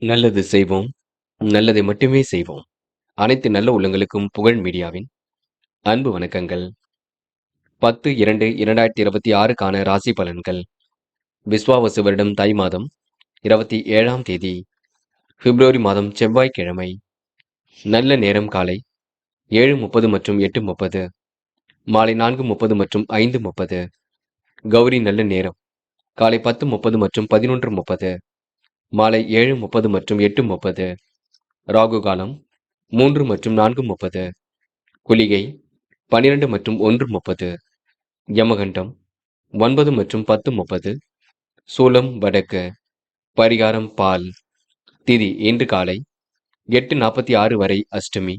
நல்லது செய்வோம். நல்லதை மட்டுமே செய்வோம். அனைத்து நல்ல உள்ளங்களுக்கும் புகழ் மீடியாவின் அன்பு வணக்கங்கள். 10/2/2026க்கான ராசி பலன்கள். விஸ்வாவசு வருடம் தை மாதம் 27ஆம் தேதி பிப்ரவரி மாதம் செவ்வாய்க்கிழமை. நல்ல நேரம் காலை 7:30 மற்றும் 8:30, மாலை 4:30 மற்றும் 5:30. கௌரி நல்ல நேரம் காலை 10:30 மற்றும் 11:30, மாலை 7:30 மற்றும் 8:30. ராகு காலம் 3 மற்றும் 4:30. குளிகை 12 மற்றும் 1:30. யமகண்டம் 9 மற்றும் 10:30. சூலம் வடக்கு. பரிகாரம் பால். திதி இன்று காலை 8:46 வரை அஷ்டமி,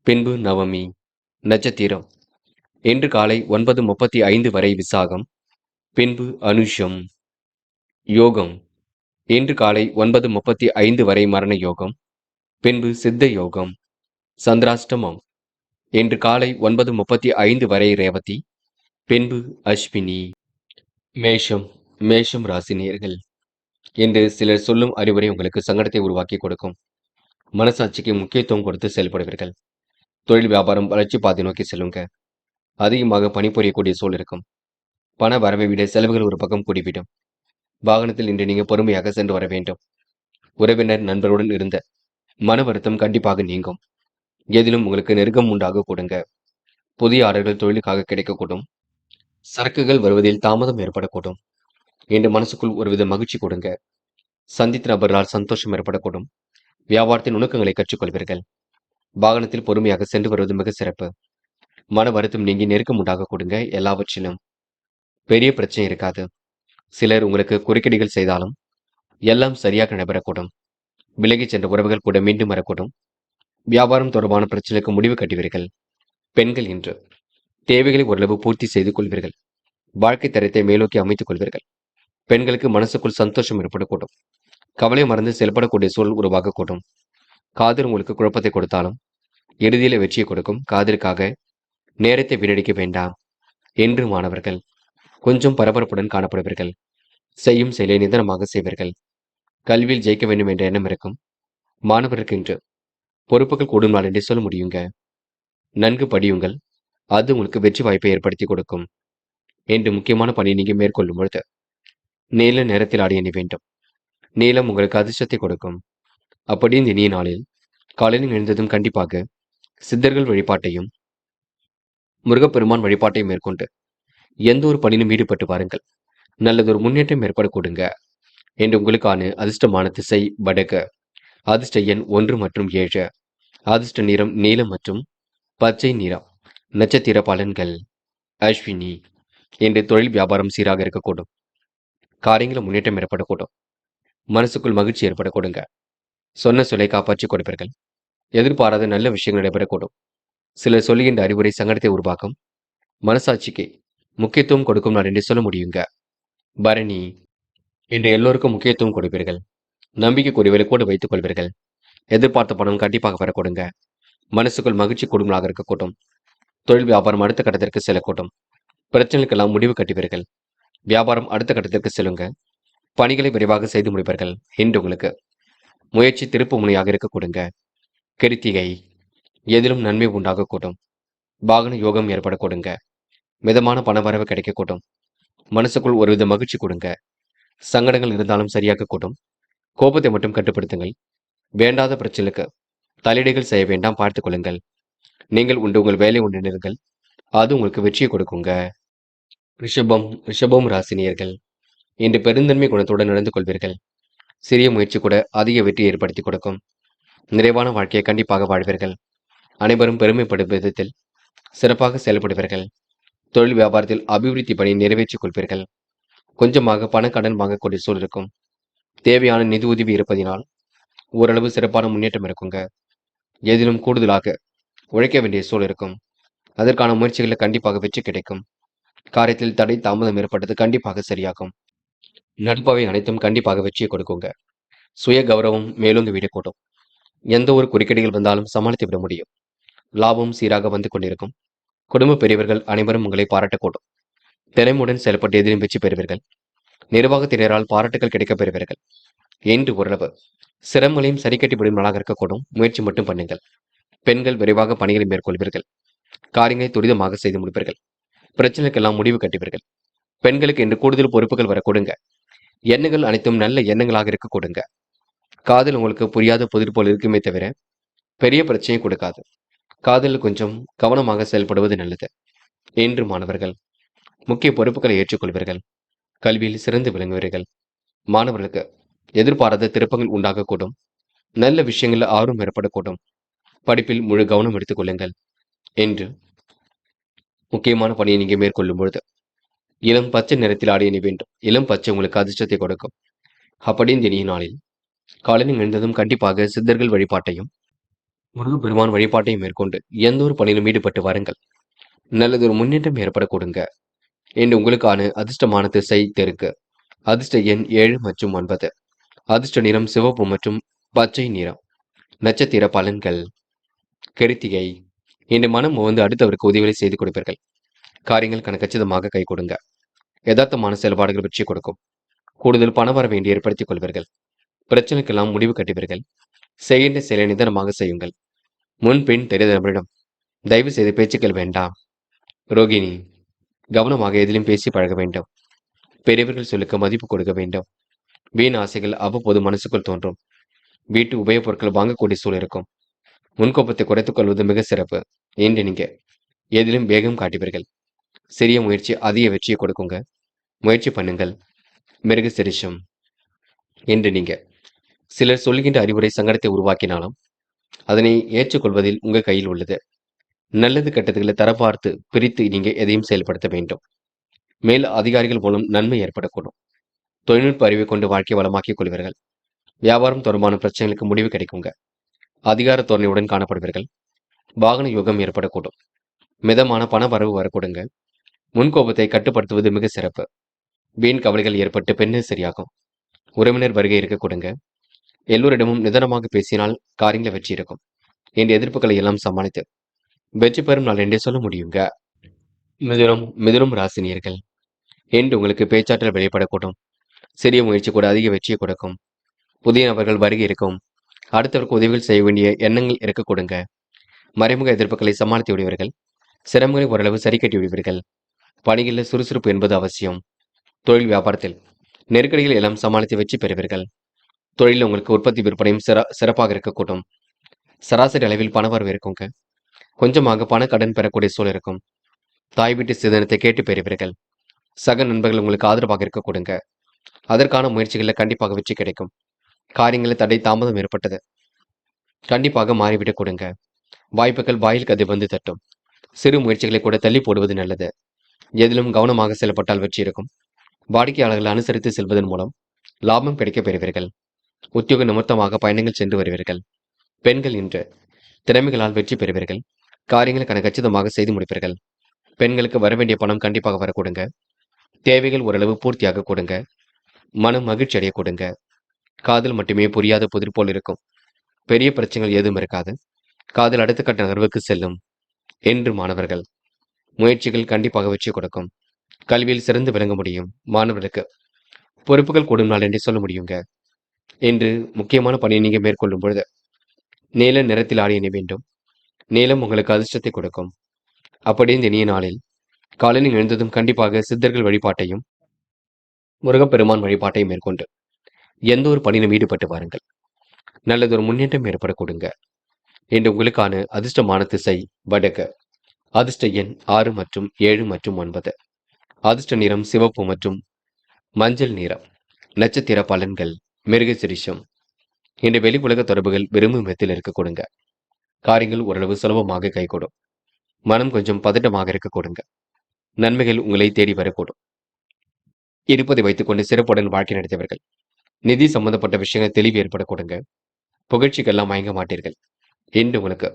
பின்பு நவமி. நட்சத்திரம் இன்று காலை 9:35 வரை விசாகம், பின்பு அனுஷம். யோகம் இன்று காலை 9:35 வரை மரண யோகம், பின்பு சித்த யோகம். சந்திராஷ்டமம் இன்று காலை 9:35 வரை ரேவதி, பின்பு அஸ்வினி. மேஷம் ராசி நேயர்கள். இன்று சிலர் சொல்லும் அறிவுரை உங்களுக்கு சங்கடத்தை உருவாக்கி கொடுக்கும். மனசாட்சிக்கு முக்கியத்துவம் கொடுத்து செயல்படுவீர்கள். தொழில் வியாபாரம் வளர்ச்சி பாதை நோக்கி செல்லுங்க. அதிகமாக பணிபுரியக்கூடிய சூழல் இருக்கும். பண வரவை விட செலவுகள் ஒரு பக்கம் கூடிவிடும். வாகனத்தில் இன்று நீங்க பொறுமையாக சென்று வர வேண்டும். உறவினர் நண்பருடன் இருந்த மன வருத்தம் கண்டிப்பாக நீங்கும். எதிலும் உங்களுக்கு நெருக்கம் உண்டாக கொடுங்க. புதிய ஆர்டர்கள் தொழிலுக்காக கிடைக்கக்கூடும். சரக்குகள் வருவதில் தாமதம் ஏற்படக்கூடும். இன்று மனசுக்குள் ஒருவித மகிழ்ச்சி கொடுங்க. சந்தித்த நபர்களால் சந்தோஷம் ஏற்படக்கூடும். வியாபாரத்தின் நுணுக்கங்களை கற்றுக்கொள்வீர்கள். வாகனத்தில் பொறுமையாக சென்று வருவது மிக சிறப்பு. மன வருத்தம் நீங்கி நெருக்கம் உண்டாக கொடுங்க. எல்லாவற்றிலும் பெரிய பிரச்சனை இருக்காது. சிலர் உங்களுக்கு குறுக்கீடுகள் செய்தாலும் எல்லாம் சரியாக நடைபெறக்கூடும். விலகிச் சென்ற உறவுகள் கூட மீண்டும் வரக்கூடும். வியாபாரம் தொடர்பான பிரச்சனைக்கு முடிவு கட்டுவீர்கள். பெண்கள் இன்று தேவைகளை ஓரளவு பூர்த்தி செய்து கொள்வீர்கள். வாழ்க்கை தரத்தை மேலோக்கி அமைத்துக் கொள்வீர்கள். பெண்களுக்கு மனசுக்குள் சந்தோஷம் ஏற்படக்கூடும். கவலை மறந்து செயல்படக்கூடிய சூழல் உருவாகக்கூடும். காதல் உங்களுக்கு குழப்பத்தை கொடுத்தாலும் இறுதியில வெற்றியை கொடுக்கும். காதலுக்காக நேரத்தை வீணடிக்க வேண்டாம். என்று மாணவர்கள் கொஞ்சம் பரபரப்புடன் காணப்படுவீர்கள். செய்யும் செயலை நிதானமாக செய்வீர்கள். கல்வியில் ஜெயிக்க வேண்டும் என்ற எண்ணம் இருக்கும். மாணவருக்கு இன்று பொறுப்புகள் கூடும் நாள் என்று சொல்ல முடியுங்க. நன்கு படியுங்கள். அது உங்களுக்கு வெற்றி வாய்ப்பை ஏற்படுத்தி கொடுக்கும். என்று முக்கியமான பணியை நீங்க மேற்கொள்ளும் பொழுது நீல நேரத்தில் ஆடி எண்ண வேண்டும். நீளம் உங்களுக்கு அதிர்ஷ்டத்தை கொடுக்கும். அப்படி இந்த இனிய நாளில் காலையில் எழுந்ததும் கண்டிப்பாக சித்தர்கள் வழிபாட்டையும் முருகப்பெருமான் வழிபாட்டையும் மேற்கொண்டு எந்த ஒரு பணியிலும் ஈடுபட்டு பாருங்கள். நல்லதொரு முன்னேற்றம் ஏற்பட கொடுங்க. என்று உங்களுக்கான அதிர்ஷ்டமான திசை வடக்கு. அதிர்ஷ்ட எண் 1 மற்றும் 7. அதிர்ஷ்ட நிறம் நீலம் மற்றும் பச்சை நிறம். நட்சத்திர பலன்கள். அஸ்வினி. இன்று தொழில் வியாபாரம் சீராக இருக்கக்கூடும். காரியங்களும் முன்னேற்றம் ஏற்படக்கூடும். மனசுக்குள் மகிழ்ச்சி ஏற்பட கொடுங்க. சொன்ன சொல்லை காப்பாற்றிக் கொடுப்பீர்கள். எதிர்பாராத நல்ல விஷயங்கள் நடைபெறக்கூடும். சிலர் சொல்லுகின்ற அறிவுரை சங்கடத்தை உருவாக்கும். மனசாட்சிக்கு முக்கியத்துவம் கொடுக்கும் நாள் என்று சொல்ல முடியுங்க. பரணி. இன்று எல்லோருக்கும் முக்கியத்துவம் கொடுப்பீர்கள். நம்பிக்கைக்குரியவரை கூட வைத்துக் கொள்வீர்கள். எதிர்பார்த்த பணம் கண்டிப்பாக வர கொடுங்க. மனசுக்குள் மகிழ்ச்சி கொடுங்களாக இருக்கக்கூடும். தொழில் வியாபாரம் அடுத்த கட்டத்திற்கு செல்லக்கூடும். பிரச்சனைக்கெல்லாம் முடிவு கட்டுவீர்கள். வியாபாரம் அடுத்த கட்டத்திற்கு செல்லுங்க. பணிகளை விரைவாக செய்து முடிப்பீர்கள். இன்று உங்களுக்கு முயற்சி திருப்பு முனையாக இருக்க கொடுங்க. கிருத்திகை. எதிலும் நன்மை உண்டாகக்கூடும். வாகன யோகம் ஏற்பட கொடுங்க. மிதமான பண வரவு கிடைக்கக்கூடும். மனசுக்குள் ஒருவித மகிழ்ச்சி கொடுங்க. சங்கடங்கள் இருந்தாலும் சரியாக கூடும். கோபத்தை மட்டும் கட்டுப்படுத்துங்கள். வேண்டாத பிரச்சனைக்கு தலையீடுகள் செய்ய வேண்டாம், பார்த்துக் கொள்ளுங்கள். நீங்கள் உங்கள் வேலை உண்டு நிறுங்கள். அது உங்களுக்கு வெற்றியை கொடுக்குங்க. ரிஷபம் ராசினியர்கள். இன்று பெருந்தன்மை குணத்துடன் நடந்து கொள்வீர்கள். சிறிய முயற்சி கூட அதிக வெற்றி ஏற்படுத்தி கொடுக்கும். நிறைவான வாழ்க்கையை கண்டிப்பாக வாழ்வீர்கள். அனைவரும் பெருமைப்படும் விதத்தில் சிறப்பாக செயல்படுவீர்கள். தொழில் வியாபாரத்தில் அபிவிருத்தி பணி நிறைவேற்றிக் கொள்வீர்கள். கொஞ்சமாக பண கடன் வாங்கக்கூடிய சூழல் இருக்கும். தேவையான நிதி உதவி இருப்பதினால் ஓரளவு சிறப்பான முன்னேற்றம் இருக்குங்க. எதிலும் கூடுதலாக உழைக்க வேண்டிய சூழல் இருக்கும். அதற்கான முயற்சிகளில் கண்டிப்பாக வெற்றி கிடைக்கும். காரியத்தில் தடை தாமதம் ஏற்பட்டது கண்டிப்பாக சரியாகும். நட்பவை அனைத்தும் கண்டிப்பாக வெற்றியை கொடுக்குங்க. சுய கௌரவம் மேலோங்கி விடக்கூடும். எந்த ஒரு குறுக்கீடுகள் வந்தாலும் சமாளித்து விட முடியும். லாபம் சீராக வந்து கொண்டிருக்கும். குடும்ப பெரியவர்கள் அனைவரும் உங்களை பாராட்டக்கூடும். திறமையுடன் செயல்பட்டு எதிலும் வெற்றி பெறுவீர்கள். நிர்வாகத்தினரால் பாராட்டுகள் கிடைக்கப் பெறுவீர்கள். என்று ஓரளவு சிரமங்களையும் சரி கட்டிவிடும் நாளாக இருக்கக்கூடும். முயற்சி மட்டும் பண்ணுங்கள். பெண்கள் விரைவாக பணிகளை மேற்கொள்வீர்கள். காரியங்களை துரிதமாக செய்து முடிப்பீர்கள். பிரச்சனைக்கெல்லாம் முடிவு கட்டுவீர்கள். பெண்களுக்கு இன்று கூடுதல் பொறுப்புகள் வர கொடுங்க. எண்ணங்கள் அனைத்தும் நல்ல எண்ணங்களாக இருக்க கொடுங்க. காதல் உங்களுக்கு புரியாத புதிர் போல் இருக்குமே தவிர பெரிய பிரச்சனையை கொடுக்காது. காதலில் கொஞ்சம் கவனமாக செயல்படுவது நல்லது. இன்று மாணவர்கள் முக்கிய பொறுப்புகளை ஏற்றுக்கொள்வீர்கள். கல்வியில் சிறந்து விளங்குவீர்கள். மாணவர்களுக்கு எதிர்பாராத திருப்பங்கள் உண்டாகக்கூடும். நல்ல விஷயங்களில் ஆர்வம் ஏற்படக்கூடும். படிப்பில் முழு கவனம் எடுத்துக் கொள்ளுங்கள். என்று முக்கியமான பணியை நீங்க மேற்கொள்ளும் பொழுது இளம் பச்சை நிறத்தில் ஆடை அணி வேண்டும். இளம் பச்சை உங்களுக்கு அதிர்ஷ்டத்தை கொடுக்கும். அப்படி இந்த இனிய நாளில் காலையில் எழுந்ததும் கண்டிப்பாக சித்தர்கள் வழிபாட்டையும் முருகப்பெருமான் வழிபாட்டையும் மேற்கொண்டு எந்த ஒரு பணியிலும் ஈடுபட்டு வாருங்கள். நல்லதொரு முன்னேற்றம் ஏற்பட கொடுங்க. இன்று உங்களுக்கான அதிர்ஷ்டமான திசை தெற்கு. அதிர்ஷ்ட எண் 7 மற்றும் 9. அதிர்ஷ்ட நிறம் சிவப்பு மற்றும் பச்சை நிறம். நட்சத்திர பலன்கள். கிருத்திகை. இன்று மனம் வந்து அடுத்தவருக்கு உதவிகளை செய்து கொடுப்பீர்கள். காரியங்கள் கச்சிதமாக கை கொடுங்க. யதார்த்தமான செயல்பாடுகள் வெற்றி கொடுக்கும். கூடுதல் பண வரவை ஏற்படுத்திக் கொள்வீர்கள். பிரச்சனைக்கெல்லாம் முடிவு கட்டுவீர்கள். செய்கின்ற செயலை நிதானமாக செய்யுங்கள். முன் பின் தெரியாதவரிடம் தயவு செய்து பேச்சுக்கள் வேண்டாம். ரோகிணி. கவனமாக எதிலும் பேசி பழக வேண்டும். பெரியவர்கள் சொல்லுக்கு மதிப்பு கொடுக்க வேண்டும். வீண் ஆசைகள் அவ்வப்போது மனசுக்குள் தோன்றும். வீட்டு உபயோகப் பொருட்கள் வாங்கக்கூடிய சூழல் இருக்கும். முன்கோப்பத்தை குறைத்துக் கொள்வது மிக சிறப்பு. இன்று நீங்க எதிலும் வேகம் காட்டுவீர்கள். சிறிய முயற்சி அதிக வெற்றியை கொடுக்குங்க. முயற்சி பண்ணுங்கள். மிருக சிரிஷம். இன்று நீங்க சிலர் சொல்கின்ற அறிவுரை சங்கடத்தை உருவாக்கினாலும் அதனை ஏற்றுக்கொள்வதில் உங்க கையில் உள்ளது. நல்லது கெட்டதுகளை தரப்பார்த்து பிரித்து நீங்க எதையும் செயல்படுத்த வேண்டும். மேல் அதிகாரிகள் மூலம் நன்மை ஏற்படக்கூடும். தொழில்நுட்ப அறிவை கொண்டு வாழ்க்கை வளமாக்கிக் கொள்வீர்கள். வியாபாரம் தொடர்பான பிரச்சனைகளுக்கு முடிவு கிடைக்குங்க. அதிகார தோரணையுடன் காணப்படுவீர்கள். வாகன யோகம் ஏற்படக்கூடும். மிதமான பண வரவு வரக்கூடுங்க. முன்கோபத்தை கட்டுப்படுத்துவது மிக சிறப்பு. வீண் கவலைகள் ஏற்பட்டு பின்னர் சரியாகும். உறவினர் வருகை இருக்க கொடுங்க. எல்லோரிடமும் நிதானமாக பேசினால் காரியங்களை வெற்றி இருக்கும். இந்த எதிர்ப்புகளை எல்லாம் சமாளித்து வெற்றி பெறும் நாள் என்றே சொல்ல முடியுங்க. மிதுனம் ராசினியர்கள். என்று உங்களுக்கு பேச்சாற்றல் வெளிப்படக்கூடும். சிறிய முயற்சி கூட அதிக வெற்றியை கொடுக்கும். புதிய நபர்கள் வருகை இருக்கும். அடுத்தவருக்கு உதவிகள் செய்ய வேண்டிய எண்ணங்கள் இருக்க கொடுங்க. மறைமுக எதிர்ப்புகளை சமாளித்து விடுவீர்கள். சிரமங்களை ஓரளவு சரி கட்டி விடுவீர்கள். பணிகளில் சுறுசுறுப்பு என்பது அவசியம். தொழில் வியாபாரத்தில் நெருக்கடிகள் எல்லாம் சமாளித்து வெற்றி பெறுவீர்கள். தொழிலில் உங்களுக்கு உற்பத்தி விற்பனையும் சிறப்பாக இருக்கக்கூடும். சராசரி அளவில் பணவரவு இருக்குங்க. கொஞ்சமாக பண கடன் பெறக்கூடிய சூழல் இருக்கும். தாய் வீட்டு சிதனத்தை கேட்டு பெறுவீர்கள். சக நண்பர்கள் உங்களுக்கு ஆதரவாக இருக்க கொடுங்க. அதற்கான முயற்சிகளில் கண்டிப்பாக வெற்றி கிடைக்கும். காரியங்களில் தடை தாமதம் ஏற்பட்டது. கண்டிப்பாக மாறிவிடக் கொடுங்க. வாய்ப்புகள் வாயில் கதை வந்து தட்டும். சிறு முயற்சிகளை கூட தள்ளி போடுவது நல்லது. எதிலும் கவனமாக செயல்பட்டால் வெற்றி இருக்கும். வாடிக்கையாளர்களை அனுசரித்து செல்வதன் மூலம் லாபம் கிடைக்க பெறுவீர்கள். உத்தியோக நிமித்தமாக பயணங்கள் சென்று வருவீர்கள். பெண்கள் இன்று திறமைகளால் வெற்றி பெறுவீர்கள். காரியங்களை கச்சிதமாக செய்து முடிப்பீர்கள். பெண்களுக்கு வரவேண்டிய பணம் கண்டிப்பாக வர கொடுங்க. தேவைகள் ஓரளவு பூர்த்தியாக கொடுங்க. மனம் மகிழ்ச்சி அடைய கொடுங்க. காதல் மட்டுமே புரியாத புதிர் போல் இருக்கும். பெரிய பிரச்சனைகள் எதுவும் இருக்காது. காதல் அடுத்த கட்ட நகர்வுக்கு செல்லும். என்று மாணவர்கள் முயற்சிகள் கண்டிப்பாக வெற்றி கொடுக்கும். கல்வியில் சிறந்து விளங்க முடியும். மாணவர்களுக்கு பொறுப்புகள் கூடும் நாள் என்று சொல்ல முடியுங்க. என்று முக்கியமான பணியை நீங்க மேற்கொள்ளும் பொழுது நீல நிறத்தில் ஆடை அணி வேண்டும். நீலம் உங்களுக்கு அதிர்ஷ்டத்தை கொடுக்கும். அப்படி இந்த இனிய நாளில் காலையில் எழுந்ததும் கண்டிப்பாக சித்தர்கள் வழிபாட்டையும் முருகப்பெருமான் வழிபாட்டையும் மேற்கொண்டு எந்த ஒரு பணியிலும் ஈடுபட்டு வாருங்கள். நல்லதொரு முன்னேற்றம் ஏற்பட கொடுங்க. இன்று உங்களுக்கான அதிர்ஷ்டமான திசை வடக்கு. அதிர்ஷ்ட எண் 6 மற்றும் 7 மற்றும் 9. அதிர்ஷ்ட நிறம் சிவப்பு மற்றும் மஞ்சள் நிறம். நட்சத்திர பலன்கள். மிருக சிரிஷம். இன்று வெளி உலக தொடர்புகள் விரும்பும் விதத்தில் இருக்க கொடுங்க. காரியங்கள் ஓரளவு சுலபமாக கைகூடும். மனம் கொஞ்சம் பதட்டமாக இருக்க கொடுங்க. நன்மைகள் உங்களை தேடி வரக்கூடும். இருப்பதை வைத்துக் கொண்டு சிறப்புடன் வாழ்க்கை நடத்தியவர்கள் நிதி சம்பந்தப்பட்ட விஷயங்கள் தெளிவு ஏற்பட கொடுங்க. புகழ்ச்சிக்கெல்லாம் மயங்க மாட்டீர்கள். இன்று உங்களுக்கு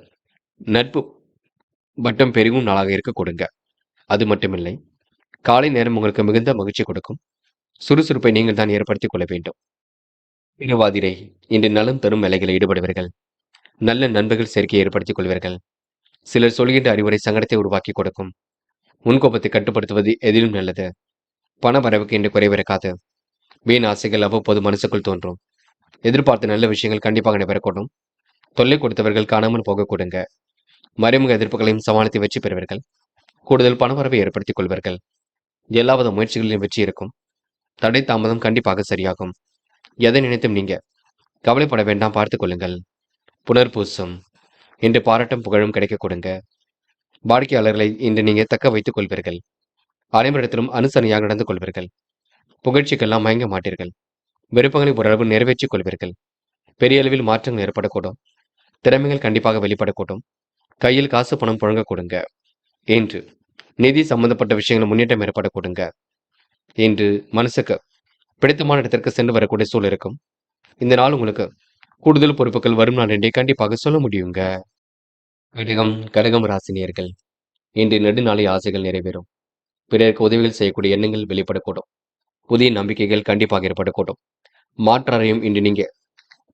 நட்பு வட்டம் பெருகும் நாளாக இருக்க கொடுங்க. அது மட்டுமில்லை, காலை நேரம் உங்களுக்கு மிகுந்த மகிழ்ச்சி கொடுக்கும். சுறுசுறுப்பை நீங்கள் தான் ஏற்படுத்திக் கொள்ள வேண்டும். திருவாதிரை. இன்று நலம் தரும் வேலைகளில் ஈடுபடுவீர்கள். நல்ல நண்பர்கள் சேர்க்கையை ஏற்படுத்திக் கொள்வீர்கள். சிலர் சொல்கின்ற அறிவுரை சங்கடத்தை உருவாக்கி கொடுக்கும். முன்கோபத்தை கட்டுப்படுத்துவது எதிலும் நல்லது. பண வரவுக்கு இன்று குறைவிருக்காது. வீண் ஆசைகள் அவ்வப்போது மனசுக்குள் தோன்றும். எதிர்பார்த்த நல்ல விஷயங்கள் கண்டிப்பாக நடைபெறக்கூடும். தொல்லை கொடுத்தவர்கள் காணாமல் போக கொடுங்க. மறைமுக எதிர்ப்புகளையும் சமாளித்து வெற்றி பெறுவீர்கள். கூடுதல் பணவரவை ஏற்படுத்திக் கொள்வீர்கள். எல்லாவித முயற்சிகளிலும் வெற்றி இருக்கும். தடை தாமதம் கண்டிப்பாக சரியாகும். எதை நினைத்தும் நீங்க கவலைப்பட வேண்டாம், பார்த்துக் கொள்ளுங்கள். புனர்பூசம் இன்று பாராட்டும் புகழும் கிடைக்க கொடுங்க. வாடிக்கையாளர்களை இன்று நீங்க தக்க வைத்துக் கொள்வீர்கள். அனைவரிடத்திலும் அனுசரணையாக நடந்து கொள்வீர்கள். புகழ்ச்சிக்கெல்லாம் மயங்க மாட்டீர்கள். விருப்பங்களை ஓரளவு நிறைவேற்றிக் கொள்வீர்கள். பெரிய அளவில் மாற்றங்கள் ஏற்படக்கூடும். திறமைகள் கண்டிப்பாக வெளிப்படக்கூடும். கையில் காசு பணம் புழங்க கொடுங்க. இன்று நிதி சம்பந்தப்பட்ட விஷயங்கள் முன்னேற்றம் ஏற்பட கொடுங்க. இன்று மனசுக்கு பிடித்தமான இடத்திற்கு சென்று வரக்கூடிய சூழல் இருக்கும். இந்த நாள் உங்களுக்கு கூடுதல் பொறுப்புகள் வரும் நாள் என்றே கண்டிப்பாக சொல்ல முடியுங்க. கடகம் ராசினியர்கள், இன்று நெடுநாளை ஆசைகள் நிறைவேறும். பிறருக்கு உதவிகள் செய்யக்கூடிய எண்ணங்கள் வெளிப்படக்கூடும். புதிய நம்பிக்கைகள் கண்டிப்பாக ஏற்படக்கூடும். மாற்றாரையும் இன்று நீங்க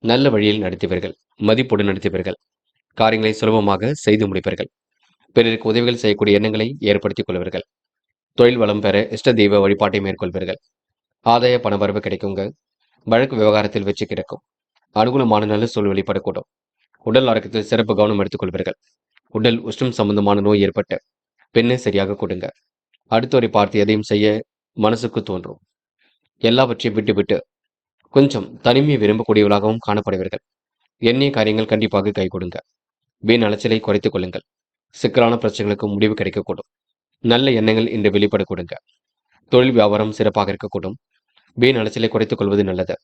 நல்ல வழியில் நடத்துவீர்கள். மதிப்புடன் நடத்துவீர்கள். காரியங்களை சுலபமாக செய்து முடிப்பீர்கள். பிறருக்கு உதவிகள் செய்யக்கூடிய எண்ணங்களை ஏற்படுத்திக் கொள்வீர்கள். தொழில் வளம் பெற இஷ்ட தெய்வ வழிபாட்டை மேற்கொள்வீர்கள். ஆதாய பணவரவு கிடைக்குங்க. வழக்கு விவகாரத்தில் வெற்றி கிடைக்கும். அனுகூலமான நல்ல சூழல் வெளிப்படக்கூடும். உடல் ஆரோக்கியத்தில் சிறப்பு கவனம் எடுத்துக் கொள்வீர்கள். உடல் உஷ்ணம் சம்பந்தமான நோய் ஏற்பட்ட பெண்ணை சரியாக கொடுங்க. அடுத்தவரை பார்த்து எதையும் செய்ய மனசுக்கு தோன்றும். எல்லாவற்றையும் விட்டு கொஞ்சம் தனிமையை விரும்பக்கூடியவர்களாகவும் காணப்படுவீர்கள். எண்ணிய காரியங்கள் கண்டிப்பாக கை கொடுங்க. வீண் அலைச்சலை குறைத்துக் கொள்ளுங்கள். சிக்கலான பிரச்சனைகளுக்கு முடிவு கிடைக்கக்கூடும். நல்ல எண்ணங்கள் இன்று வெளிப்பட கொடுங்க. தொழில் வியாபாரம் சிறப்பாக இருக்கக்கூடும். வீண் அலைச்சலை குறைத்துக் கொள்வது நல்லது.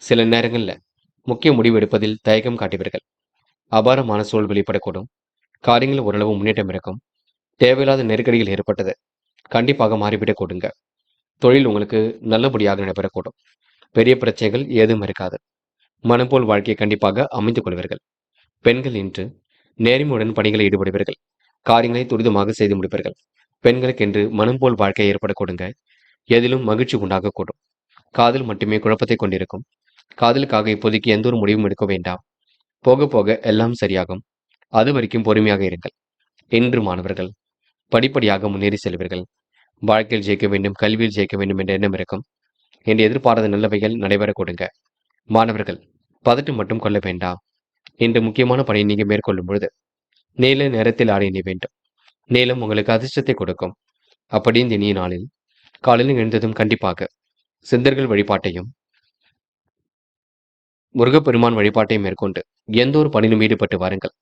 சில நேரங்களில் முக்கிய முடிவு எடுப்பதில் தயக்கம் காட்டுவீர்கள். அபாரமான சூழல் வெளிப்படக்கூடும். காரியங்கள் ஓரளவு முன்னேற்றம் இருக்கும். தேவையில்லாத நெருக்கடிகள் ஏற்பட்டது கண்டிப்பாக மாறிவிடக் கொடுங்க. தொழில் உங்களுக்கு நல்லபடியாக நடைபெறக்கூடும். பெரிய பிரச்சனைகள் ஏதும் இருக்காது. மனம் போல் வாழ்க்கையை கண்டிப்பாக அமைத்துக் கொள்வீர்கள். பெண்கள் இன்று நேர்மையுடன் பணிகளை ஈடுபடுவீர்கள். காரியங்களை துரிதமாக செய்து முடிப்பீர்கள். பெண்களுக்கு இன்று மனம் போல் வாழ்க்கை ஏற்பட கொடுங்க. எதிலும் மகிழ்ச்சி உண்டாகக்கூடும். காதல் மட்டுமே குழப்பத்தை கொண்டிருக்கும். காதலுக்காக இப்போதைக்கு எந்த ஒரு முடிவும் எடுக்க வேண்டாம். போக போக எல்லாம் சரியாகும். அது வரைக்கும் பொறுமையாக இருங்கள். இன்று மாணவர்கள் படிப்படியாக முன்னேறி செல்வீர்கள். வாழ்க்கையில் ஜெயிக்க வேண்டும், கல்வியில் ஜெயிக்க வேண்டும் என்ற எண்ணம் இருக்கும். என்று எதிர்பாராத நல்லவைகள் நடைபெற கொடுங்க. மாணவர்கள் பதட்டம் மட்டும் கொள்ள வேண்டாம். இன்று முக்கியமான பணியை நீங்க மேற்கொள்ளும் பொழுது நீல நேரத்தில் ஆடை அணிய வேண்டும். நீளம் உங்களுக்கு அதிர்ஷ்டத்தை கொடுக்கும். அப்படி இந்த இனிய நாளில் காலையில் எழுந்ததும் கண்டிப்பாக சித்தர்கள் வழிபாட்டையும் முருகப்பெருமான் வழிபாட்டையும் மேற்கொண்டு எந்த ஒரு பணியிலும் ஈடுபட்டு வாருங்கள்.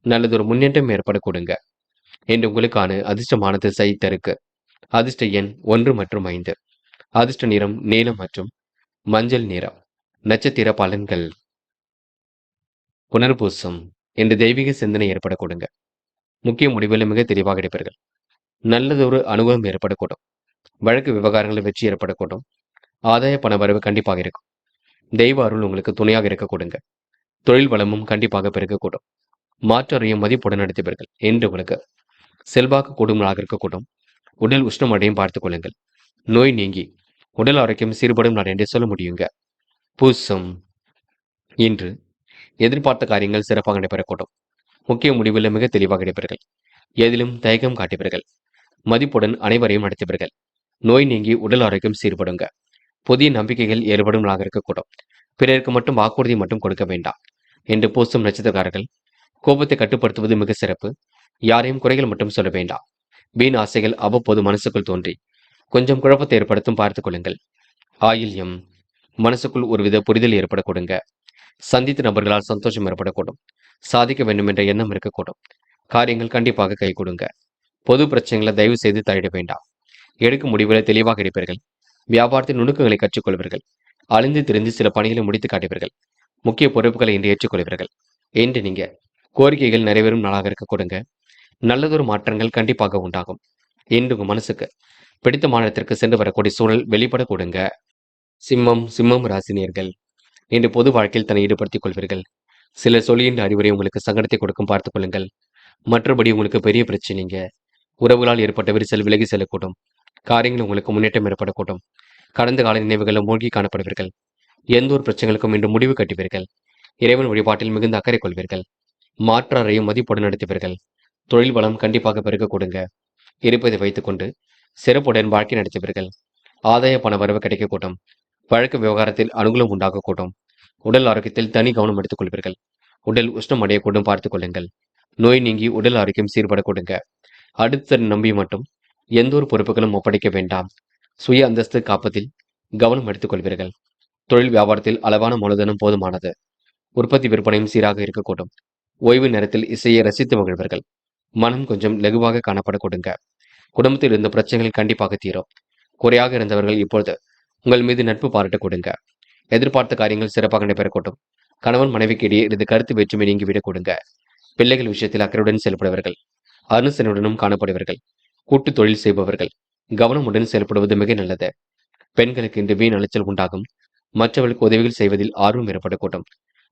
நல்லதொரு முன்னேற்றம் ஏற்பட கொடுங்க. என்று உங்களுக்கான அதிர்ஷ்டமான திசை தெற்கு. அதிர்ஷ்ட எண் 1 மற்றும் 5. அதிர்ஷ்ட நிறம் நீலம் மற்றும் மஞ்சள் நிறம். நட்சத்திர பலன்கள். புனர்பூசம் என்று தெய்வீக சிந்தனை ஏற்பட கொடுங்க. முக்கிய முடிவுகளை மிக தெளிவாக எடுப்பீர்கள். நல்லதொரு அனுபவம் ஏற்படக்கூடும். வழக்கு விவகாரங்களில் வெற்றி ஏற்படக்கூடும். ஆதாய பண வரவு கண்டிப்பாக இருக்கும். தெய்வ அருள் உங்களுக்கு துணையாக இருக்க கொடுங்க. தொழில் வளமும் கண்டிப்பாக பெருக்கக்கூடும். மாற்றறையும் மதிப்புடன் நடத்துவீர்கள். என்று உங்களுக்கு செல்வாக்கு கூடுதலாக இருக்கக்கூடும். உடல் உஷ்ணமடையும் பார்த்துக் கொள்ளுங்கள். நோய் நீங்கி உடல் ஆரோக்கியம் சீர்படும் நாள் என்று சொல்ல முடியுங்க. பூசம் இன்று எதிர்பார்த்த காரியங்கள் சிறப்பாக நடைபெறக்கூடும். முக்கிய முடிவில் மிக தெளிவாக எடுப்பீர்கள். எதிலும் தயக்கம் காட்டுவீர்கள். மதிப்புடன் அனைவரையும் நடத்துவீர்கள். நோய் நீங்கி உடல் ஆரோக்கியம் சீர்படுங்க. புதிய நம்பிக்கைகள் ஏற்படும் நாளாக இருக்கக்கூடும். பிறருக்கு மட்டும் வாக்குறுதி மட்டும் கொடுக்க வேண்டாம். என்று பூசும் நட்சத்திரக்காரர்கள் கோபத்தை கட்டுப்படுத்துவது மிக சிறப்பு. யாரையும் குறைகள் மட்டும் சொல்ல வேண்டாம். வீண் ஆசைகள் அவ்வப்போது மனசுக்குள் தோன்றி கொஞ்சம் குழப்பத்தை ஏற்படுத்தும் பார்த்துக் கொள்ளுங்கள். ஆயில்யம் மனசுக்குள் ஒருவித புரிதல் ஏற்பட கொடுங்க. சந்தித்த நபர்களால் சந்தோஷம் ஏற்படக்கூடும். சாதிக்க வேண்டும் என்ற எண்ணம் இருக்கக்கூடும். காரியங்கள் கண்டிப்பாக கை கொடுங்க. பொது பிரச்சனைகளை தயவு செய்து தலையிட வேண்டாம். எடுக்கும் முடிவுகளை தெளிவாக எடுப்பீர்கள். வியாபாரத்தின் நுணுக்கங்களை கற்றுக்கொள்வீர்கள். அழிந்து திரிந்து சில பணிகளை முடித்து காட்டுவீர்கள். முக்கிய பொறுப்புகளை இன்று ஏற்றுக்கொள்வீர்கள். என்று நீங்க கோரிக்கைகள் நிறைவேறும் நாளாக இருக்க கொடுங்க. நல்லதொரு மாற்றங்கள் கண்டிப்பாக உண்டாகும். இன்று உங்க மனசுக்கு பிடித்த மாநிலத்திற்கு சென்று வரக்கூடிய சூழல் வெளிப்பட கொடுங்க. சிம்மம் ராசினியர்கள் இன்று பொது வாழ்க்கையில் தன்னை ஈடுபடுத்திக் கொள்வீர்கள். சிலர் சொல்லியின் அறிவுரை உங்களுக்கு சங்கடத்தை கொடுக்கும் பார்த்துக் கொள்ளுங்கள். மற்றபடி உங்களுக்கு பெரிய பிரச்சனைங்க. உறவுகளால் ஏற்பட்ட விரிசல் விலகி செல்லக்கூடும். காரியங்கள் உங்களுக்கு முன்னேற்றம் ஏற்படக்கூடும். கடந்த கால நினைவுகளில் மூழ்கி காணப்படுவீர்கள். எந்த ஒரு பிரச்சனைகளுக்கும் இன்று முடிவு கட்டுவீர்கள். இறைவன் வழிபாட்டில் மிகுந்த அக்கறை கொள்வீர்கள். மாற்றாரையும் மதிப்புடன் நடத்துவீர்கள். தொழில் வளம் கண்டிப்பாக பெருக கொடுங்க. இருப்பதை வைத்துக்கொண்டு சிறப்புடன் வாழ்க்கை நடத்துவீர்கள். ஆதாய பண வரவு கிடைக்கக்கூடும். வழக்கு விவகாரத்தில் அனுகூலம் உண்டாகக்கூடும். உடல் ஆரோக்கியத்தில் தனி கவனம் எடுத்துக் கொள்வீர்கள். உடல் உஷ்ணம் அடையக்கூடும் பார்த்துக் கொள்ளுங்கள். நோய் நீங்கி உடல் ஆரோக்கியம் சீர்பட கொடுங்க. அடுத்த நம்பி மட்டும் எந்த ஒரு பொறுப்புகளும் ஒப்படைக்க வேண்டாம். சுய அந்தஸ்து காப்பதில் கவனம் எடுத்துக் கொள்வீர்கள். தொழில் வியாபாரத்தில் அளவான மூலதனம் போதுமானது. உற்பத்தி விற்பனையும் சீராக இருக்கக்கூடும். ஓய்வு நேரத்தில் இசையை ரசித்து மகிழ்வீர்கள். மனம் கொஞ்சம் லகுவாக காணப்பட கொடுங்க. குடும்பத்தில் இருந்த பிரச்சனைகள் கண்டிப்பாக தீரும். குறையாக இருந்தவர்கள் இப்பொழுது உங்கள் மீது நட்பு பாராட்ட கொடுங்க. எதிர்பார்த்த காரியங்கள் சிறப்பாக நடைபெறக்கூடும். கணவன் மனைவிக்கு இடையே இருந்து கருத்து வேற்றுமை நீங்கிவிடக் கொடுங்க. பிள்ளைகள் விஷயத்தில் அக்கறையுடன் செயல்படுவர்கள். அனுசரணுடனும் காணப்படுவர்கள். கூட்டு தொழில் செய்பவர்கள் கவனமுடன் செயல்படுவது மிக நல்லது. பெண்களுக்கு இன்று வீண் அலைச்சல் உண்டாகும். மற்றவர்களுக்கு உதவிகள் செய்வதில் ஆர்வம் ஏற்படக்கூடும்.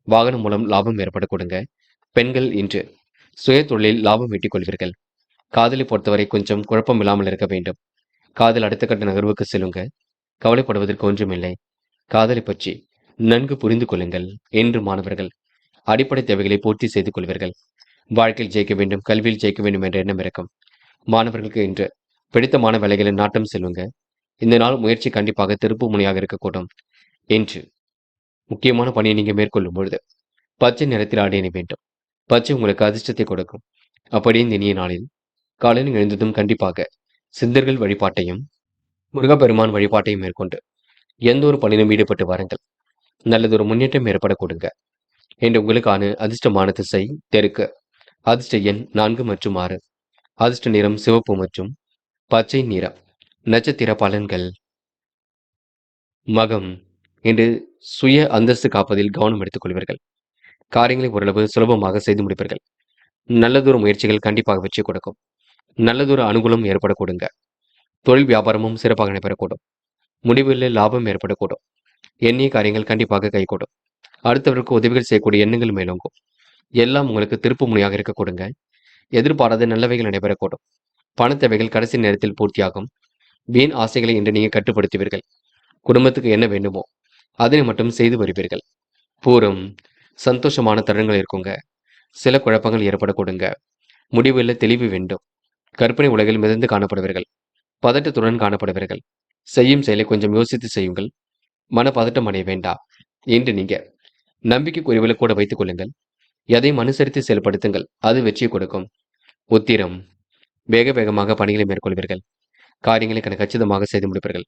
வாகனம் மூலம் லாபம் ஏற்படக்கூடுங்க. பெண்கள் இன்று சுய தொழிலில் லாபம் ஈட்டிக் கொள்வீர்கள். காதலை பொறுத்தவரை கொஞ்சம் குழப்பம் இல்லாமல் இருக்க வேண்டும். காதல் அடுத்த கட்ட நகர்வுக்கு செல்லுங்க. கவலைப்படுவதற்கு ஒன்றுமில்லை. காதலை பற்றி நன்கு புரிந்து கொள்ளுங்கள் என்று மாணவர்கள் அடிப்படை தேவைகளை பூர்த்தி செய்து கொள்வீர்கள். வாழ்க்கையில் ஜெயிக்க வேண்டும், கல்வியில் ஜெயிக்க வேண்டும் என்ற எண்ணம் இருக்கும். மாணவர்களுக்கு இன்று பிடித்தமான வேலைகளில் நாட்டம் செல்லுங்க. இந்த நாள் முயற்சி கண்டிப்பாக திருப்பு முனையாக இருக்கக்கூடும். என்று முக்கியமான பணியை நீங்க மேற்கொள்ளும் பொழுது பச்சை நிறத்தில் ஆடை அணி வேண்டும். பச்சை உங்களுக்கு அதிர்ஷ்டத்தை கொடுக்கும். அப்படியே இந்த இனிய நாளில் காலையில் எழுந்ததும் கண்டிப்பாக சித்தர்கள் வழிபாட்டையும் முருகப்பெருமான் வழிபாட்டையும் மேற்கொண்டு எந்த ஒரு பணியிலும் ஈடுபட்டு வாருங்கள். நல்லதொரு முன்னேற்றம் ஏற்பட கொடுங்க. என்று உங்களுக்கான அதிர்ஷ்டமான திசை தெற்கு. அதிர்ஷ்ட எண் 4 மற்றும் 6. அதிர்ஷ்ட நிறம் சிவப்பு மற்றும் பச்சை நிறம். நட்சத்திர பலன்கள். மகம். இன்று சுய அந்தஸ்து காப்பதில் கவனம் எடுத்துக் கொள்வீர்கள். காரியங்களை ஓரளவு சுலபமாக செய்து முடிப்பீர்கள். நல்லதொரு முயற்சிகள் கண்டிப்பாக வெற்றி கொடுக்கும். நல்லதொரு அனுகூலம் ஏற்பட கொடுங்க. தொழில் வியாபாரமும் சிறப்பாக நடைபெறக்கூடும். முடிவில் லாபம் ஏற்படக்கூடும். எண்ணிய காரியங்கள் கண்டிப்பாக கைகூடும். அடுத்தவருக்கு உதவிகள் செய்யக்கூடிய எண்ணங்கள் மேலோங்கும். எல்லாம் உங்களுக்கு திருப்பு முனையாக இருக்க கொடுங்க. எதிர்பாராத நல்லவைகள் நடைபெறக்கூடும். பண தேவைகள் கடைசி நேரத்தில் பூர்த்தியாகும். வீண் ஆசைகளை இன்று நீங்க கட்டுப்படுத்துவீர்கள். குடும்பத்துக்கு என்ன வேண்டுமோ அதனை மட்டும் செய்து வருவீர்கள். பூரம். சந்தோஷமான தருணங்கள் இருக்குங்க. சில குழப்பங்கள் ஏற்பட கொடுங்க. முடிவில் தெளிவு வேண்டும். கற்பனை உலகில் மிதந்து காணப்படுவீர்கள். பதட்டத்துடன் காணப்படுவீர்கள். செய்யும் செயலை கொஞ்சம் யோசித்து செய்யுங்கள். மன பதட்டம் அடைய வேண்டாம். என்று நீங்க நம்பிக்கைக்குரியவர்களை கூட வைத்துக் கொள்ளுங்கள். எதையும் அனுசரித்து செயல்படுத்துங்கள். அது வெற்றியை கொடுக்கும். உத்திரம். வேக வேகமாக பணிகளை மேற்கொள்வீர்கள். காரியங்களை கச்சிதமாக செய்து முடிப்பீர்கள்.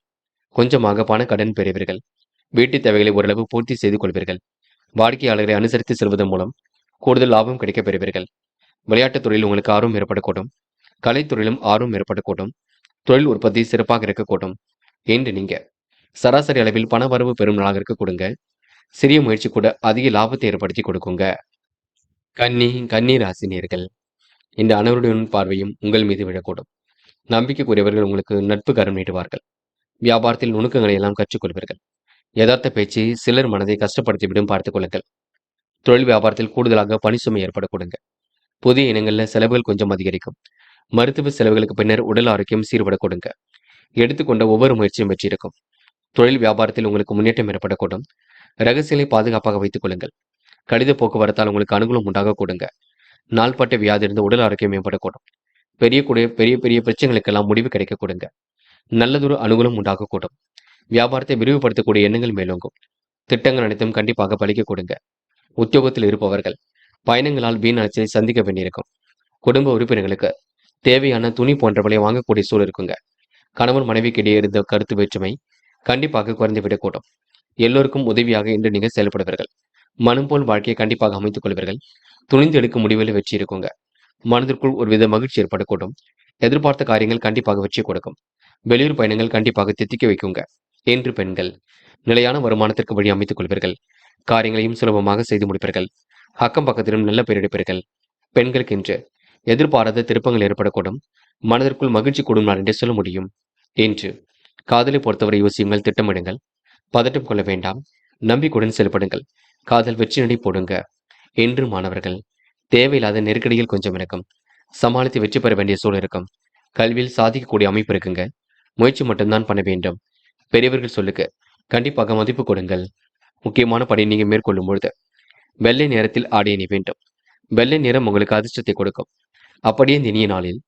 கொஞ்சமாக பண கடன் பெறுவீர்கள். வீட்டு தேவைகளை ஓரளவு பூர்த்தி செய்து கொள்வீர்கள். வாடிக்கையாளர்களை அனுசரித்து செல்வதன் மூலம் கூடுதல் லாபம் கிடைக்கப் பெறுவீர்கள். விளையாட்டுத் துறையில் உங்களுக்கு ஆர்வம் ஏற்படக்கூடும். கலைத்துறையிலும் ஆர்வம் ஏற்படக்கூடும். தொழில் உற்பத்தி சிறப்பாக இருக்கக்கூடும். என்று நீங்க சராசரி அளவில் பண வரவு பெறும் நாளாக இருக்க கொடுங்க. சிறிய முயற்சி கூட அதிக லாபத்தை ஏற்படுத்தி கொடுக்குங்க. கன்னி ராசினியர்கள். இந்த அனைவருடைய பார்வையும் உங்கள் மீது விழக்கூடும். நம்பிக்கைக்குரியவர்கள் உங்களுக்கு நட்பு கரம் நீட்டுவார்கள். வியாபாரத்தில் நுணுக்கங்களை எல்லாம் கற்றுக்கொள்வீர்கள். யதார்த்த பேச்சு சிலர் மனதை கஷ்டப்படுத்திவிடும் பார்த்துக் கொள்ளுங்கள். தொழில் வியாபாரத்தில் கூடுதலாக பணிசுமை ஏற்பட கொடுங்க. புதிய இனங்களில் செலவுகள் கொஞ்சம் அதிகரிக்கும். மருத்துவ செலவுகளுக்கு பின்னர் உடல் ஆரோக்கியம் சீர்பட கொடுங்க. எடுத்துக்கொண்ட ஒவ்வொரு முயற்சியும் வெற்றி இருக்கும். தொழில் வியாபாரத்தில் உங்களுக்கு முன்னேற்றம் ஏற்படக்கூடும். ரகசியங்களை பாதுகாப்பாக வைத்துக் கொள்ளுங்கள். கடித போக்குவரத்தால் உங்களுக்கு அனுகூலம் உண்டாக கொடுங்க. நாள்பட்ட வியாதியிலிருந்து உடல் ஆரோக்கியம் மேம்படக்கூடும். பெரிய பெரிய பிரச்சனைகளுக்கெல்லாம் முடிவு கிடைக்க கொடுங்க. நல்லதொரு அனுகூலம் உண்டாகக்கூடும். வியாபாரத்தை விரிவுபடுத்தக்கூடிய எண்ணங்கள் மேலோங்கும். திட்டங்கள் அனைத்தும் கண்டிப்பாக பலிக்க கொடுங்க. உத்தியோகத்தில் இருப்பவர்கள் பயணங்களால் வீண் அலைச்சலை சந்திக்க வேண்டியிருக்கும். குடும்ப உறுப்பினர்களுக்கு தேவையான துணி போன்றவளை வாங்கக்கூடிய சூழல் இருக்குங்க. கணவன் மனைவிக்கு இடையே இருந்த கருத்து வேற்றுமை கண்டிப்பாக குறைந்துவிடக்கூடும். எல்லோருக்கும் உதவியாக இன்று நீங்கள் செயல்படுவீர்கள். மனம் போல் வாழ்க்கையை கண்டிப்பாக அமைத்துக் கொள்வீர்கள். துணிந்து எடுக்கும் முடிவில் வெற்றி இருக்குங்க. மனதிற்குள் ஒருவித மகிழ்ச்சி ஏற்படக்கூடும். எதிர்பார்த்த காரியங்கள் கண்டிப்பாக வெற்றி கொடுக்கும். வெளியூர் பயணங்கள் கண்டிப்பாக தித்திக்க வைக்குங்க. என்று பெண்கள் நிலையான வருமானத்திற்கு வழி அமைத்துக் கொள்வீர்கள். காரியங்களையும் சுலபமாக செய்து முடிப்பீர்கள். அக்கம் பக்கத்திலும் நல்ல பெயர் எடுப்பீர்கள். பெண்களுக்கு இன்று எதிர்பாராத திருப்பங்கள் ஏற்படக்கூடும். மனதிற்குள் மகிழ்ச்சி கூடும் நாள் என்று சொல்ல முடியும். என்று காதலை பொறுத்தவரை யோசியுங்கள், திட்டமிடுங்கள். பதட்டம் கொள்ள வேண்டாம். நம்பிக்கையுடன் செயல்படுங்கள். காதல் வெற்றி நடை போடுங்க. என்று மாணவர்கள் தேவையில்லாத நெருக்கடியில் கொஞ்சம் இருக்கும். சமாளித்து வெற்றி பெற வேண்டிய சூழல் இருக்கும். கல்வியில் சாதிக்கக்கூடிய அமைப்பு இருக்குங்க. முயற்சி மட்டும்தான் பண்ண வேண்டும். பெரியவர்கள் சொல்லுக்கு கண்டிப்பாக மதிப்பு கொடுங்கள். முக்கியமான பணியை நீங்க மேற்கொள்ளும் பொழுது வெள்ளை நேரத்தில் ஆடை அணி வேண்டும். வெள்ளை நிறம் உங்களுக்கு அதிர்ஷ்டத்தை கொடுக்கும். அப்படியே இந்த இனிய நாளில்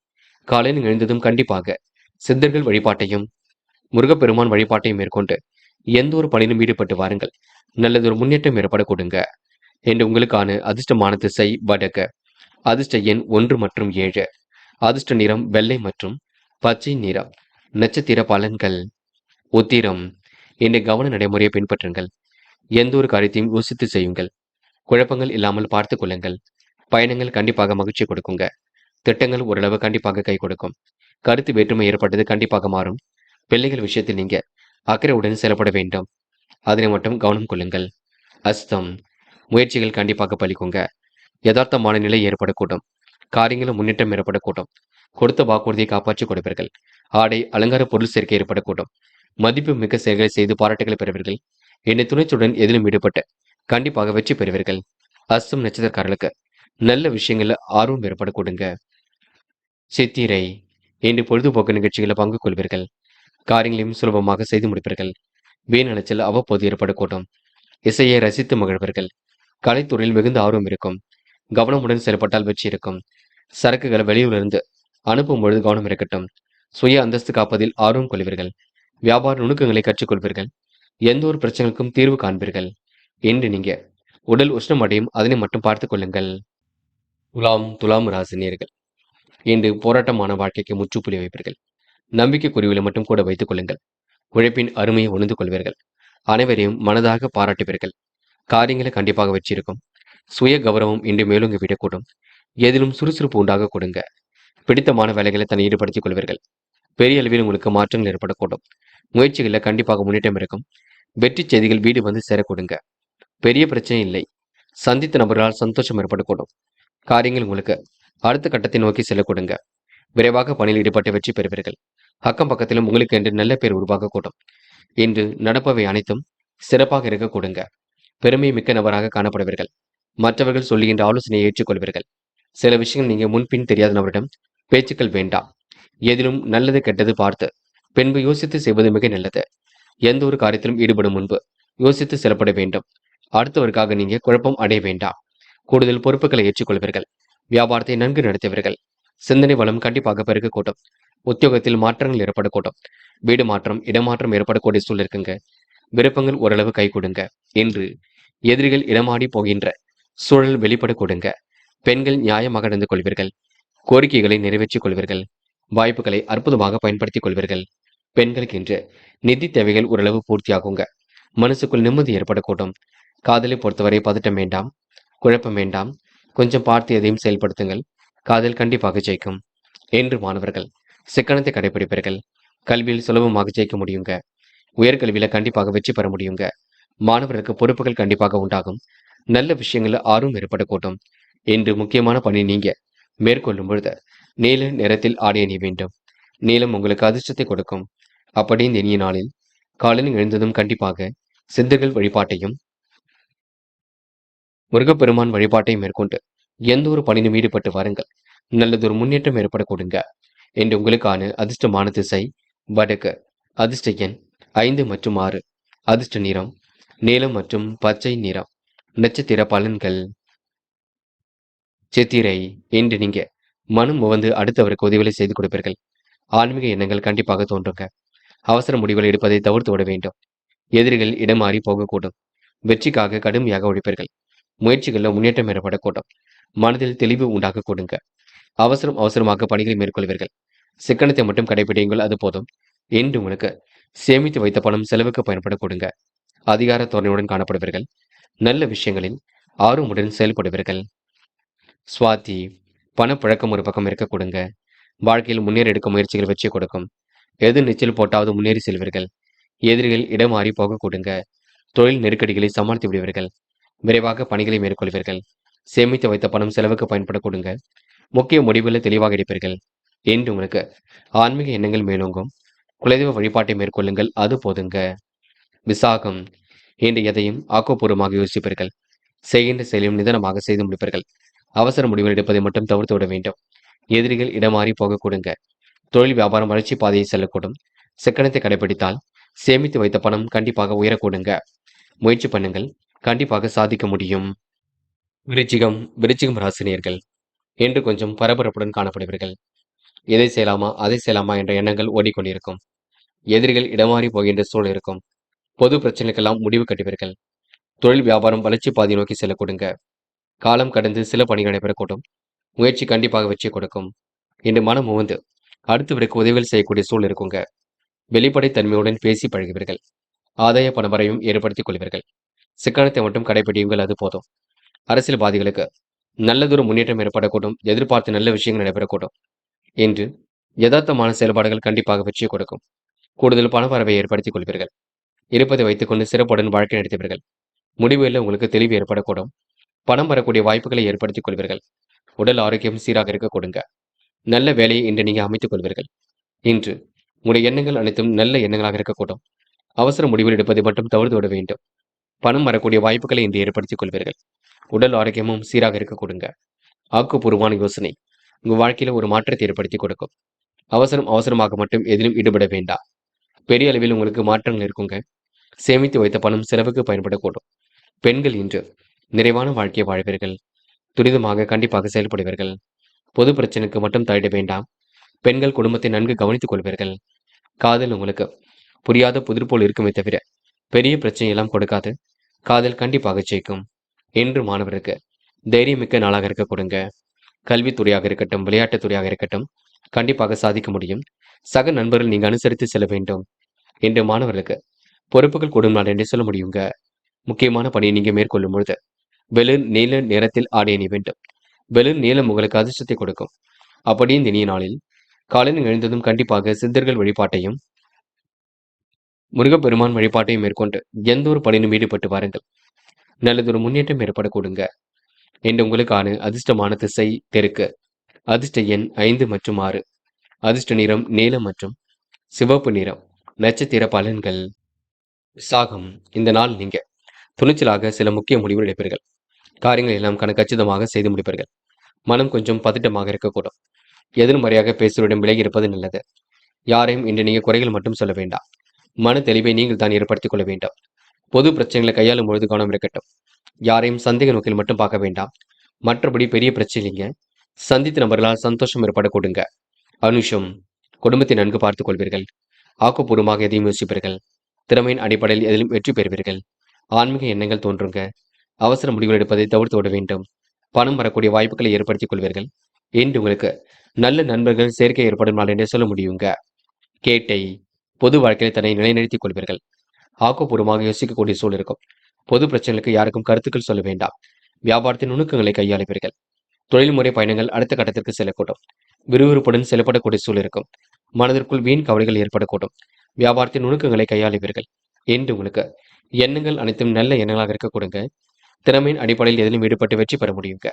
காலையில் எழுந்ததும் கண்டிப்பாக சித்தர்கள் வழிபாட்டையும் முருகப்பெருமான் வழிபாட்டையும் மேற்கொண்டு எந்த ஒரு பணியிலும் ஈடுபட்டு வாருங்கள். நல்லதொரு முன்னேற்றம் ஏற்படக்கூடுங்க. இன்று உங்களுக்கான அதிர்ஷ்டமான திசை வடக்கு. அதிர்ஷ்ட எண் 1 மற்றும் 7. அதிர்ஷ்ட நிறம் வெள்ளை மற்றும் பச்சை நிறம். நட்சத்திர பலன்கள். உத்திரம். இன்று கவன நடைமுறையை பின்பற்றுங்கள். எந்த ஒரு காரியத்தையும் யோசித்து செய்யுங்கள். குழப்பங்கள் இல்லாமல் பார்த்துக் கொள்ளுங்கள். பயணங்கள் கண்டிப்பாக மகிழ்ச்சி கொடுக்குங்க. திட்டங்கள் ஓரளவு கண்டிப்பாக கை கொடுக்கும். கருத்து வேற்றுமை ஏற்பட்டது கண்டிப்பாக மாறும். பிள்ளைகள் விஷயத்தில் நீங்க அக்கறையுடன் செயல்பட வேண்டும். அதனை மட்டும் கவனம் கொள்ளுங்கள். அஸ்தம். முயற்சிகள் கண்டிப்பாக பலிக்குங்க. யதார்த்தமான நிலை ஏற்படக்கூடும். காரியங்களும் முன்னேற்றம் ஏற்படக்கூடும். கொடுத்த வாக்குறுதியை காப்பாற்றிக் கொடுப்பீர்கள். ஆடை அலங்கார பொருள் சேர்க்கை ஏற்படக்கூடும். மதிப்பு மிக்க செயல்களை செய்து பாராட்டுகளை பெறுவீர்கள். என்னை துணைச்சுடன் எதிலும் ஈடுபட்டு கண்டிப்பாக வெற்றி பெறுவீர்கள். அஸ்தம் நட்சத்திரக்காரர்களுக்கு நல்ல விஷயங்கள்ல ஆர்வம் ஏற்படக்கூடுங்க. சித்திரை. இன்று பொழுதுபோக்கு நிகழ்ச்சிகளில் பங்கு கொள்வீர்கள். காரியங்களையும் சுலபமாக செய்து முடிப்பீர்கள். வீண் அலைச்சல் அவ்வப்போது ஏற்படக்கூடும். இசையை ரசித்து மகிழ்வீர்கள். கலைத்துறையில் மிகுந்த ஆர்வம் இருக்கும். கவனமுடன் செயல்பட்டால் வெற்றி இருக்கும். சரக்குகளை வெளியூரிலிருந்து அனுப்பும் பொழுது கவனம் இருக்கட்டும். சுய அந்தஸ்து காப்பதில் ஆர்வம் கொள்வீர்கள். வியாபார நுணுக்கங்களை கற்றுக்கொள்வீர்கள். எந்த ஒரு பிரச்சனைக்கும் தீர்வு காண்பீர்கள். இன்று நீங்க உடல் உஷ்ணம் அடையும், அதனை மட்டும் பார்த்துக் கொள்ளுங்கள். துலாம் ராசினியர்கள். இன்று போராட்டமான வாழ்க்கைக்கு முற்றுப்புள்ளி வைப்பீர்கள். நம்பிக்கைக்குரியவர்களை மட்டும் கூட வைத்துக் கொள்ளுங்கள். உழைப்பின் அருமையை உணர்ந்து கொள்வீர்கள். அனைவரையும் மனதாக பாராட்டுவீர்கள். காரியங்களை கண்டிப்பாக வச்சிருக்கும். சுய கௌரவம் இன்று மேலோங்கி விடக்கூடும். எதிலும் சுறுசுறுப்பு உண்டாக கொடுங்க. பிடித்தமான வேலைகளை தன்னை ஈடுபடுத்திக் கொள்வீர்கள். பெரிய அளவில் உங்களுக்கு மாற்றங்கள் ஏற்படக்கூடும். முயற்சிகளில் கண்டிப்பாக முன்னேற்றம் இருக்கும். வெற்றி செய்திகள் வீடு வந்து சேரக்கூடுங்க. பெரிய பிரச்சனை இல்லை. சந்தித்த நபர்களால் சந்தோஷம் ஏற்படக்கூடும். காரியங்கள் உங்களுக்கு அடுத்த கட்டத்தை நோக்கி செல்லக்கூடுங்க. விரைவாக பணியில் ஈடுபட்டு வெற்றி பெறுவீர்கள். அக்கம் பக்கத்திலும் உங்களுக்கு என்று நல்ல பேர் உருவாகக்கூடும். இன்று நடப்பவை அனைத்தும் சிறப்பாக இருக்க கொடுங்க. பெருமை மிக்க நபராக காணப்படுவீர்கள். மற்றவர்கள் சொல்லுகின்ற ஆலோசனையை ஏற்றுக்கொள்வீர்கள். சில விஷயங்கள் நீங்க முன்பின் தெரியாத நபரிடம் பேச்சுக்கள் வேண்டாம். எதிலும் நல்லது கெட்டது பார்த்து பின்பு யோசித்து செய்வது மிக நல்லது. எந்த ஒரு காரியத்திலும் ஈடுபடும் முன்பு யோசித்து செயல்பட வேண்டும். அடுத்தவருக்காக நீங்க குழப்பம் அடைய வேண்டாம். கூடுதல் பொறுப்புகளை ஏற்றுக்கொள்வீர்கள். வியாபாரத்தை நன்கு நடத்துவீர்கள். சிந்தனை வளம் கண்டிப்பாக பெருகக்கூடும். உத்தியோகத்தில் மாற்றங்கள் ஏற்படக்கூடும். வீடு மாற்றம், இடமாற்றம் ஏற்படக்கூடிய சூழல் இருக்குங்க. விருப்பங்கள் ஓரளவு கை கொடுங்க. இன்று எதிரிகள் இடமாடி போகின்ற சூழல் வெளிப்பட கொடுங்க. பெண்கள் நியாயமாக நடந்து கொள்வீர்கள். கோரிக்கைகளை நிறைவேற்றிக் கொள்வீர்கள். வாய்ப்புகளை அற்புதமாக பயன்படுத்திக் கொள்வீர்கள். பெண்களுக்கு இன்று நிதி தேவைகள் ஓரளவு பூர்த்தியாகுங்க. மனசுக்குள் நிம்மதி ஏற்படக்கூடும். காதலை பொறுத்தவரை பதட்டம் வேண்டாம். குழப்பம் வேண்டாம். கொஞ்சம் பார்த்து எதையும் செயல்படுத்துங்கள். காதல் கண்டிப்பாக ஜெயிக்கும். என்று மாணவர்கள் சிக்கனத்தை கடைபிடிப்பீர்கள். கல்வியில் சுலபமாக ஜெயிக்க முடியுங்க. உயர்கல்வியில கண்டிப்பாக வெற்றி பெற முடியுங்க. மாணவர்களுக்கு பொறுப்புகள் கண்டிப்பாக உண்டாகும். நல்ல விஷயங்கள்ல ஆர்வம் ஏற்படக்கூடும். இன்று முக்கியமான பணி நீங்க மேற்கொள்ளும் பொழுது நீல நிறத்தில் ஆடை அணிய வேண்டும். நீலம் உங்களுக்கு அதிர்ஷ்டத்தை கொடுக்கும். அப்படி இந்த இனிய நாளில் காலையில் எழுந்ததும் கண்டிப்பாக சித்தர்கள் வழிபாட்டையும் முருகப்பெருமான் வழிபாட்டையும் மேற்கொண்டு எந்த ஒரு பணியிலும் ஈடுபட்டு வாருங்கள். நல்லதொரு முன்னேற்றம் ஏற்பட கொடுங்க. என்று உங்களுக்கான அதிர்ஷ்டமான திசை வடக்கு. அதிர்ஷ்ட எண் 5 மற்றும் 6. அதிர்ஷ்ட நிறம் நீலம் மற்றும் பச்சை நிறம். நட்சத்திர பலன்கள். சித்திரை. இன்று நீங்க மனம் உவந்து அடுத்தவருக்கு உதவிகளை செய்து கொடுப்பீர்கள். ஆன்மீக எண்ணங்கள் கண்டிப்பாக தோன்றுங்க. அவசர முடிவுகள் எடுப்பதை தவிர்த்து விட வேண்டும். எதிரிகள் இடம் மாறி போகக்கூடும். வெற்றிக்காக கடுமையாக உழைப்பீர்கள். முயற்சிகளில் முன்னேற்றம் ஏற்படக்கூடும். மனதில் தெளிவு உண்டாக கொடுங்க. அவசரமாக பணிகளை மேற்கொள்வீர்கள். சிக்கனத்தை மட்டும் கடைபிடியுங்கள், அது போதும். இன்று உங்களுக்கு சேமித்து வைத்த பணம் செலவுக்கு பயன்பட கொடுங்க. அதிகார தோரணையுடன் காணப்படுவீர்கள். நல்ல விஷயங்களில் ஆர்வமுடன் செயல்படுவீர்கள். சுவாதி. பணப்பழக்கம் ஒரு பக்கம் இருக்க கொடுங்க. வாழ்க்கையில் முன்னேற எடுக்கும் முயற்சிகள் வெற்றி கொடுக்கும். எது நிச்சல் போட்டாவது முன்னேறி செல்வீர்கள். எதிரிகள் இடம் மாறி போக கொடுங்க. தொழில் நெருக்கடிகளை சமாளித்து விடுவீர்கள். விரைவாக பணிகளை மேற்கொள்வீர்கள். சேமித்து வைத்த பணம் செலவுக்கு பயன்பட கொடுங்க. முக்கிய முடிவுகளை தெளிவாக எடுப்பீர்கள். என்று உங்களுக்கு ஆன்மீக எண்ணங்கள் மேலோங்கும். குலதெய்வ வழிபாட்டை மேற்கொள்ளுங்கள், அது போதுங்க. விசாகம். இன்று எதையும் ஆக்கப்பூர்வமாக யோசிப்பீர்கள். செய்கின்ற செயலையும் நிதானமாக செய்து முடிப்பீர்கள். அவசர முடிவுகள் எடுப்பதை மட்டும் தவிர்த்து விட வேண்டும். எதிரிகள் இடமாறி போக கொடுங்க. தொழில் வியாபாரம் வளர்ச்சி பாதையை செல்லக்கூடும். சிக்கனத்தை கடைபிடித்தால் சேமித்து வைத்த பணம் கண்டிப்பாக உயரக்கூடுங்க. முயற்சி பண்ணுங்கள், கண்டிப்பாக சாதிக்க முடியும். விருச்சிகம் ராசினியர்கள். என்று கொஞ்சம் பரபரப்புடன் காணப்படுவீர்கள். எதை செய்யலாமா அதை செய்யலாமா என்ற எண்ணங்கள் ஓடிக்கொண்டிருக்கும். எதிரிகள் இடமாறி போகின்ற சூழல் இருக்கும். பொது பிரச்சனைக்கெல்லாம் முடிவு கட்டுவீர்கள். தொழில் வியாபாரம் வளர்ச்சி பாதை நோக்கி செல்லக்கூடுங்க. காலம் கடந்து சில பணிகள் நடைபெறக்கூடும். முயற்சி கண்டிப்பாக வெற்றி கொடுக்கும். இன்று மனம் உவந்து அடுத்தவருக்கு உதவிகள் செய்யக்கூடிய சூழல் இருக்குங்க. வெளிப்படைத் தன்மையுடன் பேசி பழகுவீர்கள். ஆதாய பணவரையும் ஏற்படுத்திக் கொள்வீர்கள். சிக்கனத்தை மட்டும் கடைபிடியுங்கள், அது போதும். அரசியல்வாதிகளுக்கு நல்லதொரு முன்னேற்றம் ஏற்படக்கூடும். எதிர்பார்த்த நல்ல விஷயங்கள் நடைபெறக்கூடும். இன்று யதார்த்தமான செயல்பாடுகள் கண்டிப்பாக வெற்றி கொடுக்கும். கூடுதல் பணவரவை ஏற்படுத்திக் கொள்வீர்கள். இருப்பதை வைத்துக்கொண்டு சிறப்புடன் வாழ்க்கை நடத்துவீர்கள். முடிவுகளில் உங்களுக்கு தெளிவு ஏற்படக்கூடும். பணம் வரக்கூடிய வாய்ப்புகளை ஏற்படுத்திக் கொள்வீர்கள். உடல் ஆரோக்கியம் சீராக இருக்க கொடுங்க. நல்ல வேலையை இன்று நீங்க அமைத்துக் கொள்வீர்கள். இன்று உங்களுடைய எண்ணங்கள் அனைத்தும் நல்ல எண்ணங்களாக இருக்கக்கூடும். அவசர முடிவுகள் எடுப்பதை மட்டும் தவிர்த்து விட வேண்டும். பணம் வரக்கூடிய வாய்ப்புகளை இன்று ஏற்படுத்திக் கொள்வீர்கள். உடல் ஆரோக்கியமும் சீராக இருக்க கொடுங்க. ஆக்கப்பூர்வமான யோசனை உங்க வாழ்க்கையில ஒரு மாற்றத்தை ஏற்படுத்தி கொடுக்கும். அவசரமாக மட்டும் எதிலும் ஈடுபட வேண்டாம். பெரிய அளவில் உங்களுக்கு மாற்றங்கள் இருக்குங்க. சேமித்து வைத்த பணம் செலவுக்கு பயன்படக்கூடும். பெண்கள் இன்று நிறைவான வாழ்க்கையை வாழ்வீர்கள். துரிதமாக கண்டிப்பாக செயல்படுவீர்கள். பொது பிரச்சனைக்கு மட்டும் தலையிட வேண்டாம். பெண்கள் குடும்பத்தை நன்கு கவனித்துக் கொள்வீர்கள். காதல் உங்களுக்கு புரியாத புதிர் போல் இருக்குமே தவிர பெரிய பிரச்சனை எல்லாம் கொடுக்காது. காதல் கண்டிப்பாக ஜெயிக்கும். இன்று மாணவருக்கு தைரியமிக்க நாளாக இருக்க கொடுங்க. கல்வித்துறையாக இருக்கட்டும், விளையாட்டுத் துறையாக இருக்கட்டும், கண்டிப்பாக சாதிக்க முடியும். சக நண்பர்கள் நீங்க அனுசரித்து செல்ல வேண்டும். இன்று மாணவர்களுக்கு பொறுப்புகள் கூடும் நாள் என்று சொல்ல முடியுங்க. முக்கியமான பணியை நீங்க மேற்கொள்ளும் பொழுது வெளிர் நீல நிறத்தில் ஆடை அணி வேண்டும். வெளிர் நீளம் உங்களுக்கு அதிர்ஷ்டத்தை கொடுக்கும். அப்படியே இந்த இனிய நாளில் காலையில் எழுந்ததும் கண்டிப்பாக சித்தர்கள் வழிபாட்டையும் முருகப்பெருமான் வழிபாட்டையும் மேற்கொண்டு எந்த ஒரு பணியிலும் ஈடுபட்டு வாருங்கள். நல்லதொரு முன்னேற்றம் ஏற்படக்கூடுங்க. இன்று உங்களுக்கான அதிர்ஷ்டமான திசை தெற்கு. அதிர்ஷ்ட எண் 5 மற்றும் 6. அதிர்ஷ்ட நிறம் நீலம் மற்றும் சிவப்பு நிறம். நட்சத்திர பலன்கள். சாகம். இந்த நாள் நீங்க துணிச்சலாக சில முக்கிய முடிவுகள் எடுப்பீர்கள். காரியங்கள் எல்லாம் கச்சிதமாக செய்து முடிப்பீர்கள். மனம் கொஞ்சம் பதட்டமாக இருக்கக்கூடும். எதிர்மறையாக பேசுவரிடம் விலகி இருப்பது நல்லது. யாரையும் இன்று நீங்க குறைகள் மட்டும் சொல்ல வேண்டாம். மன தெளிவை நீங்கள் தான் ஏற்படுத்திக் கொள்ள வேண்டும். பொது பிரச்சனைகளை கையாளும் பொழுது கவனம் இருக்கட்டும். யாரையும் சந்தேக நோக்கில் மட்டும் பார்க்க வேண்டாம். மற்றபடி பெரிய பிரச்சனை இல்லைங்க. சந்தித்த நபர்களால் சந்தோஷம் ஏற்படக்கூடுங்க. அனுஷம். குடும்பத்தை நன்கு பார்த்துக் கொள்வீர்கள். ஆக்கப்பூர்வமாக எதையும் யோசிப்பீர்கள். திறமையின் அடிப்படையில் எதிலும் வெற்றி பெறுவீர்கள். ஆன்மீக எண்ணங்கள் தோன்றுங்க. அவசர முடிவுகள் எடுப்பதை தவிர்த்து விட வேண்டும். பணம் வரக்கூடிய வாய்ப்புகளை ஏற்படுத்திக் கொள்வீர்கள். இன்று உங்களுக்கு நல்ல நண்பர்கள் சேர்க்கை ஏற்படும் நாள் என்றே சொல்ல முடியுங்க. கேட்டை. பொது வாழ்க்கையில் தன்னை நிலைநிறுத்திக் கொள்வீர்கள். ஆக்கப்பூர்வமாக யோசிக்கக்கூடிய சூழல் இருக்கும். பொது பிரச்சனைகளுக்கு யாருக்கும் கருத்துக்கள் சொல்ல வேண்டாம். வியாபாரத்தின் நுணுக்கங்களை கையாளுவீர்கள். தொழில்முறை பயணங்கள் அடுத்த கட்டத்திற்கு செல்லக்கூடும். விறுவிறுப்புடன் செயல்படக்கூடிய சூழல் இருக்கும். மனதிற்குள் வீண் கவலைகள் ஏற்படக்கூடும். வியாபாரத்தின் நுணுக்கங்களை கையாளுவீர்கள். என்று உங்களுக்கு எண்ணங்கள் அனைத்தும் நல்ல எண்ணங்களாக இருக்க கொடுங்க. திறமையின் அடிப்படையில் எதிலும் ஈடுபட்டு வெற்றி பெற முடியுங்க.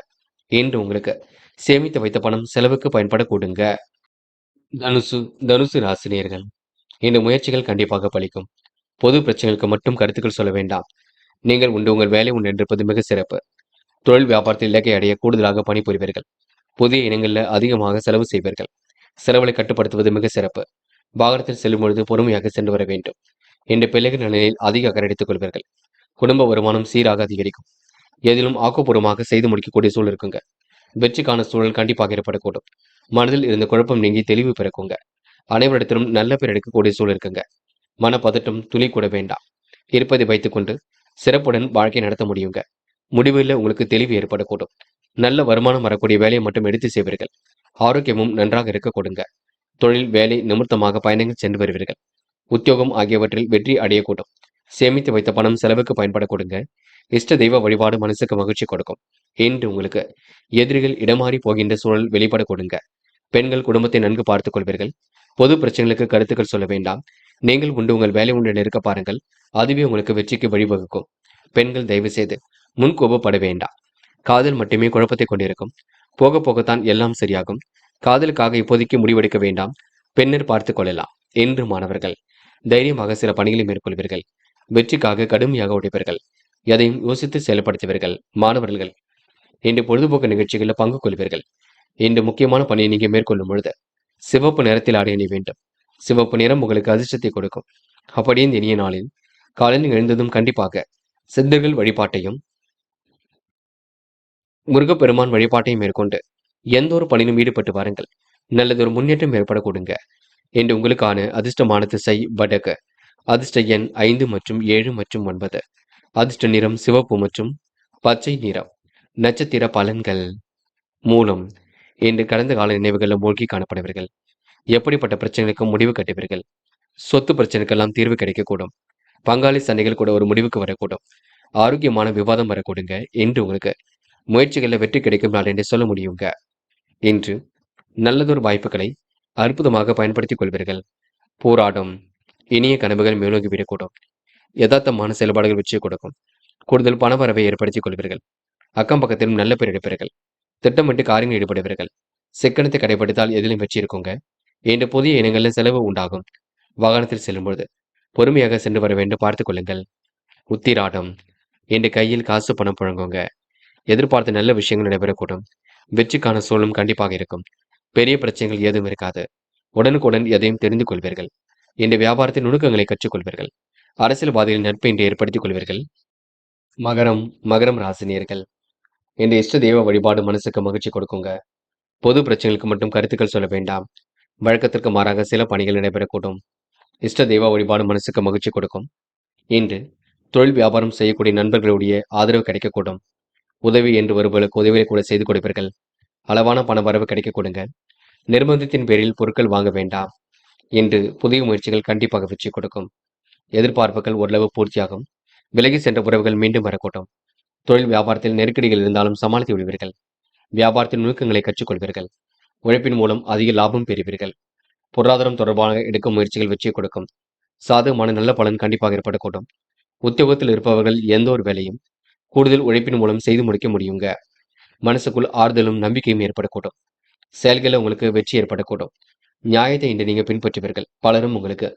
என்று உங்களுக்கு சேமித்து வைத்த பணம் செலவுக்கு பயன்பட கூடுங்க. தனுசு. தனுசு ராசினியர்கள். இந்த முயற்சிகள் கண்டிப்பாக பலிக்கும். பொது பிரச்சனைகளுக்கு மட்டும் கருத்துக்கள் சொல்ல வேண்டாம். நீங்கள் உங்கள் வேலை உண்டு என்றிருப்பது மிக சிறப்பு. தொழில் வியாபாரத்தில் இலக்கை அடைய கூடுதலாக பணிபுரிவீர்கள். புதிய இனங்களில் அதிகமாக செலவு செய்வீர்கள். செலவுகளை கட்டுப்படுத்துவது மிக சிறப்பு. வாகனத்தில் செல்லும் பொழுது பொறுமையாக சென்று வர வேண்டும். இன்று பிள்ளைகள் நிலையில் அதிக அக்கறை எடுத்துக் கொள்வீர்கள். குடும்ப வருமானம் சீராக அதிகரிக்கும். எதிலும் ஆக்கப்பூர்வமாக செய்து முடிக்கக்கூடிய சூழல் இருக்குங்க. வெற்றிக்கான சூழல் கண்டிப்பாக ஏற்படக்கூடும். மனதில் இருந்த குழப்பம் நீங்கி தெளிவு பிறக்குங்க. அனைவரிடத்திலும் நல்ல பேர் எடுக்கக்கூடிய சூழல் இருக்குங்க. மனப்பதட்டம் துளி கூட வேண்டாம். இருப்பதை வைத்துக்கொண்டு சிறப்புடன் வாழ்க்கை நடத்த முடியுங்க. முடிவில் உங்களுக்கு தெளிவு ஏற்படக்கூடும். நல்ல வருமானம் வரக்கூடிய வேலையை மட்டும் எடுத்து செய்வீர்கள். ஆரோக்கியமும் நன்றாக இருக்க கொடுங்க. தொழில், வேலை நிமித்தமாக பயணங்கள் சென்று வருவீர்கள். உத்தியோகம் ஆகியவற்றில் வெற்றி அடையக்கூடும். சேமித்து வைத்த பணம் செலவுக்கு பயன்பட கொடுங்க. இஷ்ட தெய்வ வழிபாடு மனசுக்கு மகிழ்ச்சி கொடுக்கும். இன்று உங்களுக்கு எதிரிகள் இடமாறி போகின்ற சூழல் வெளிப்பட கொடுங்க. பெண்கள் குடும்பத்தை நன்கு பார்த்துக் கொள்வீர்கள். பொது பிரச்சனைகளுக்கு கருத்துக்கள் சொல்ல வேண்டாம். நீங்கள் உங்கள் வேலை உண்டு இருக்க பாருங்கள். அதுவே உங்களுக்கு வெற்றிக்கு வழிவகுக்கும். பெண்கள் தயவு செய்து முன் கோபப்பட வேண்டாம். காதல் மட்டுமே குழப்பத்தை கொண்டிருக்கும். போக போகத்தான் எல்லாம் சரியாகும். காதலுக்காக இப்போதைக்கு முடிவெடுக்க வேண்டாம். பின்னர் பார்த்துக் கொள்ளலாம். என்று மாணவர்கள் தைரியமாக சில பணிகளை மேற்கொள்வீர்கள். வெற்றிக்காக கடுமையாக உழைப்பீர்கள். எதையும் யோசித்து செயல்படுத்துவீர்கள். மாணவர்கள் இன்று பொழுதுபோக்கு நிகழ்ச்சிகளில் பங்கு கொள்வீர்கள். இன்று முக்கியமான பணியை நீங்க மேற்கொள்ளும் பொழுது சிவப்பு நிறத்தில் ஆடை அணிய வேண்டும். சிவப்பு நிறம் உங்களுக்கு அதிர்ஷ்டத்தை கொடுக்கும். அப்படியே இந்த இனிய நாளில் காலையில் எழுந்ததும் கண்டிப்பாக சித்தர்கள் வழிபாட்டையும் முருகப்பெருமான் வழிபாட்டையும் மேற்கொண்டு எந்த ஒரு பணியிலும் ஈடுபட்டு வாருங்கள். நல்லதொரு முன்னேற்றம் ஏற்பட கொடுங்க. என்று உங்களுக்கான அதிர்ஷ்டமான திசை வடக்கு. அதிர்ஷ்ட எண் 5 மற்றும் 7 மற்றும் 9. அதிர்ஷ்ட நிறம் சிவப்பு மற்றும் பச்சை நிறம். நட்சத்திர பலன்கள். மூலம். இன்று கடந்த கால நினைவுகளில் மூழ்கி காணப்படுவீர்கள். எப்படிப்பட்ட பிரச்சனைகளுக்கும் முடிவு கட்டுவீர்கள். சொத்து பிரச்சனைக்கெல்லாம் தீர்வு கிடைக்கக்கூடும். பங்காளி சண்டைகள் கூட ஒரு முடிவுக்கு வரக்கூடும். ஆரோக்கியமான விவாதம் வரக்கூடுங்க. இன்று உங்களுக்கு முயற்சிகளில் வெற்றி கிடைக்கும் நாள் என்று சொல்ல முடியுங்க. இன்று நல்லதொரு வாய்ப்புகளை அற்புதமாக பயன்படுத்திக் கொள்வீர்கள். போராடும். இனிய கனவுகள் மேலோங்கி விடக்கூடும். யதார்த்தமான செயல்பாடுகள் வெற்றியை கொடுக்கும். கூடுதல் பணவரவை ஏற்படுத்திக் கொள்வீர்கள். அக்கம் பக்கத்திலும் நல்ல பேர் எடுப்பீர்கள். திட்டமிட்டு காரியங்கள் ஈடுபடுவீர்கள். சிக்கனத்தை கடைபிடித்தால் எதிலும் வெற்றி இருக்குங்க. இன்று புதிய இனங்களில் செலவு உண்டாகும். வாகனத்தில் செல்லும்பொழுது பொறுமையாக சென்று வர வேண்டும், பார்த்துக் கொள்ளுங்கள். உத்திராடம். இன்று கையில் காசு பணம் புழங்குங்க. எதிர்பார்த்த நல்ல விஷயங்கள் நடைபெறக்கூடும். வெற்றிக்கான சூழலும் கண்டிப்பாக இருக்கும். பெரிய பிரச்சனைகள் ஏதும் இருக்காது. உடனுக்குடன் எதையும் தெரிந்து கொள்வீர்கள். இன்று வியாபாரத்தின் நுணுக்கங்களை கற்றுக்கொள்வீர்கள். அரசியல்வாதிகளின் நட்பை இன்று ஏற்படுத்திக் கொள்வீர்கள். மகரம். மகரம் ராசினியர்கள். இன்று இஷ்ட தெய்வ வழிபாடு மனசுக்கு மகிழ்ச்சி கொடுக்குங்க. பொது பிரச்சனைகளுக்கு மட்டும் கருத்துக்கள் சொல்ல வேண்டாம். வழக்கத்திற்கு மாறாக சில பணிகள் நடைபெறக்கூடும். இஷ்ட தெய்வ வழிபாடு மனசுக்கு மகிழ்ச்சி கொடுக்கும். இன்று தொழில் வியாபாரம் செய்யக்கூடிய நண்பர்களுடைய ஆதரவு கிடைக்கக்கூடும். உதவி என்று வருபவர்களுக்கு உதவியை கூட செய்து கொடுப்பீர்கள். அளவான பண வரவு கிடைக்க கொடுங்க. நிர்பந்தத்தின் பேரில் பொருட்கள் வாங்க வேண்டாம். இன்று புதிய முயற்சிகள் கண்டிப்பாக வெற்றி கொடுக்கும். எதிர்பார்ப்புகள் ஓரளவு பூர்த்தியாகும். விலகி சென்ற உறவுகள் மீண்டும் வரக்கூடும். தொழில் வியாபாரத்தில் நெருக்கடிகள் இருந்தாலும் சமாளித்து விடுவீர்கள். வியாபாரத்தின் நுணுக்கங்களை கற்றுக்கொள்வீர்கள். உழைப்பின் மூலம் அதிக லாபம் பெறுவீர்கள். பொருளாதாரம் தொடர்பாக எடுக்கும் முயற்சிகள் வெற்றியை கொடுக்கும். சாதகமான நல்ல பலன் கண்டிப்பாக ஏற்படக்கூடும். உத்தியோகத்தில் இருப்பவர்கள் எந்த ஒரு வேலையும் கூடுதல் உழைப்பின் மூலம் செய்து முடிக்க முடியுங்க. மனசுக்குள் ஆறுதலும் நம்பிக்கையும் ஏற்படக்கூடும். செயல்களில் உங்களுக்கு வெற்றி ஏற்படக்கூடும். நியாயத்தை இன்று நீங்க பின்பற்றுவீர்கள். பலரும் உங்களுக்கு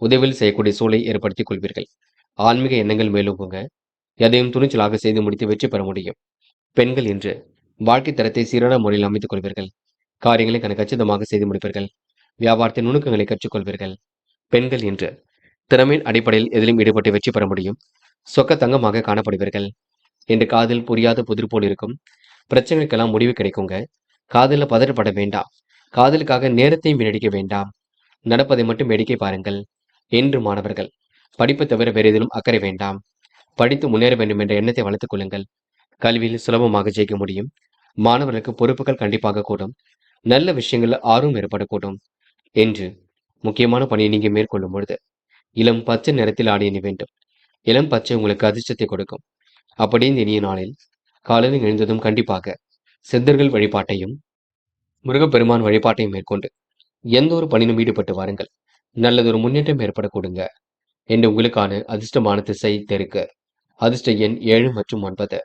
உதவியில் செய்யக்கூடிய சூழலை ஏற்படுத்திக் கொள்வீர்கள். ஆன்மீக எண்ணங்கள் மேலோங்குங்க. எதையும் துணிச்சலாக செய்து முடித்து வெற்றி பெற முடியும். பெண்கள் இன்று வாழ்க்கை தரத்தை சீரான முறையில் அமைத்துக் கொள்வீர்கள். காரியங்களை கச்சிதமாக செய்து முடிப்பீர்கள். வியாபாரத்தின் நுணுக்கங்களை கற்றுக்கொள்வீர்கள். பெண்கள் இன்று திறமையின் அடிப்படையில் எதிலும் ஈடுபட்டு வெற்றி பெற முடியும். சொக்க தங்கமாக காணப்படுவீர்கள். இன்று காதில் புரியாத புதிர் போல் இருக்கும். பிரச்சனைக்கெல்லாம் முடிவு கிடைக்குங்க. காதலில் பதறப்பட வேண்டாம். காதலுக்காக நேரத்தையும் வீணடிக்க வேண்டாம். நடப்பதை மட்டும் வேடிக்கை பாருங்கள். என்று மாணவர்கள் படிப்பு தவிர வேறு எதிலும் அக்கறை வேண்டாம். படித்து முன்னேற வேண்டும் என்ற எண்ணத்தை வளர்த்துக் கொள்ளுங்கள். கல்வியில் சுலபமாக ஜெயிக்க முடியும். மாணவர்களுக்கு பொறுப்புகள் கண்டிப்பாக கூடும். நல்ல விஷயங்கள் ஆர்வம் ஏற்படக்கூடும். என்று முக்கியமான பணியை நீங்க மேற்கொள்ளும் பொழுது இளம் பச்சை நிறத்தில் ஆடை அணி வேண்டும். இளம் பச்சை உங்களுக்கு அதிர்ஷ்டத்தை கொடுக்கும். அப்படி இந்த இனிய நாளில் காலையில் எழுந்ததும் கண்டிப்பாக சித்தர்கள் வழிபாட்டையும் முருகப்பெருமான் வழிபாட்டையும் மேற்கொண்டு எந்த ஒரு பணியிலும் ஈடுபட்டு வாருங்கள். நல்லதொரு முன்னேற்றம் ஏற்படக்கூடுங்க. என்று உங்களுக்கான அதிர்ஷ்டமான திசை தெற்கு. அதிர்ஷ்ட எண் 7 மற்றும் 9.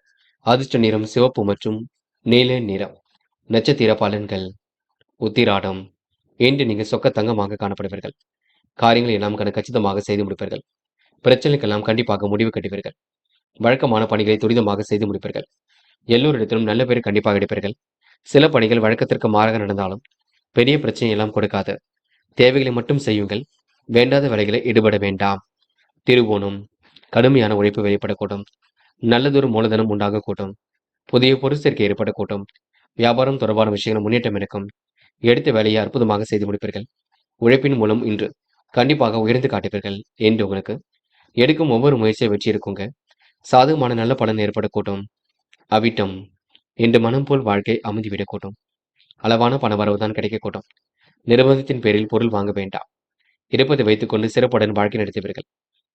அதிர்ஷ்ட நிறம் சிவப்பு மற்றும் நீல நிறம். நட்சத்திர பலன்கள். உத்திராடம். இன்று நீங்க சொக்க தங்கமாக காணப்படுவீர்கள். காரியங்களை எல்லாம் கச்சிதமாக செய்து முடிப்பீர்கள். பிரச்சனைக்கெல்லாம் கண்டிப்பாக முடிவு கட்டுவீர்கள். வழக்கமான பணிகளை துரிதமாக செய்து முடிப்பீர்கள். எல்லோரிடத்திலும் நல்ல பேர் கண்டிப்பாக எடுப்பீர்கள். சில பணிகள் வழக்கத்திற்கு மாறாக நடந்தாலும் பெரிய பிரச்சனை எல்லாம் கொடுக்காது. தேவைகளை மட்டும் செய்யுங்கள். வேண்டாத வேலைகளை ஈடுபட வேண்டாம். திருவோணம். கடுமையான உழைப்பு வெளிப்படக்கூடும். நல்லதொரு மூலதனம் உண்டாகக்கூடும். புதிய பொருள் சேர்க்கை ஏற்படக்கூடும். வியாபாரம் தொடர்பான விஷயங்கள் முன்னேற்றம் இருக்கும். எடுத்த வேலையை அற்புதமாக செய்து முடிப்பீர்கள். உழைப்பின் மூலம் இன்று கண்டிப்பாக உயர்ந்து காட்டுவீர்கள். என்று உங்களுக்கு எடுக்கும் ஒவ்வொரு முயற்சியை வெற்றி இருக்குங்க. சாதகமான நல்ல பலன் ஏற்படக்கூடும். அவிட்டம். இன்று மனம் போல் வாழ்க்கை அமைந்துவிடக்கூடும். அளவான பண வரவுதான் கிடைக்கக்கூடும். நிர்பந்தத்தின் பேரில் பொருள் வாங்க வேண்டாம். இருப்பதை வைத்துக்கொண்டு சிறப்புடன் வாழ்க்கை நடத்துவீர்கள்.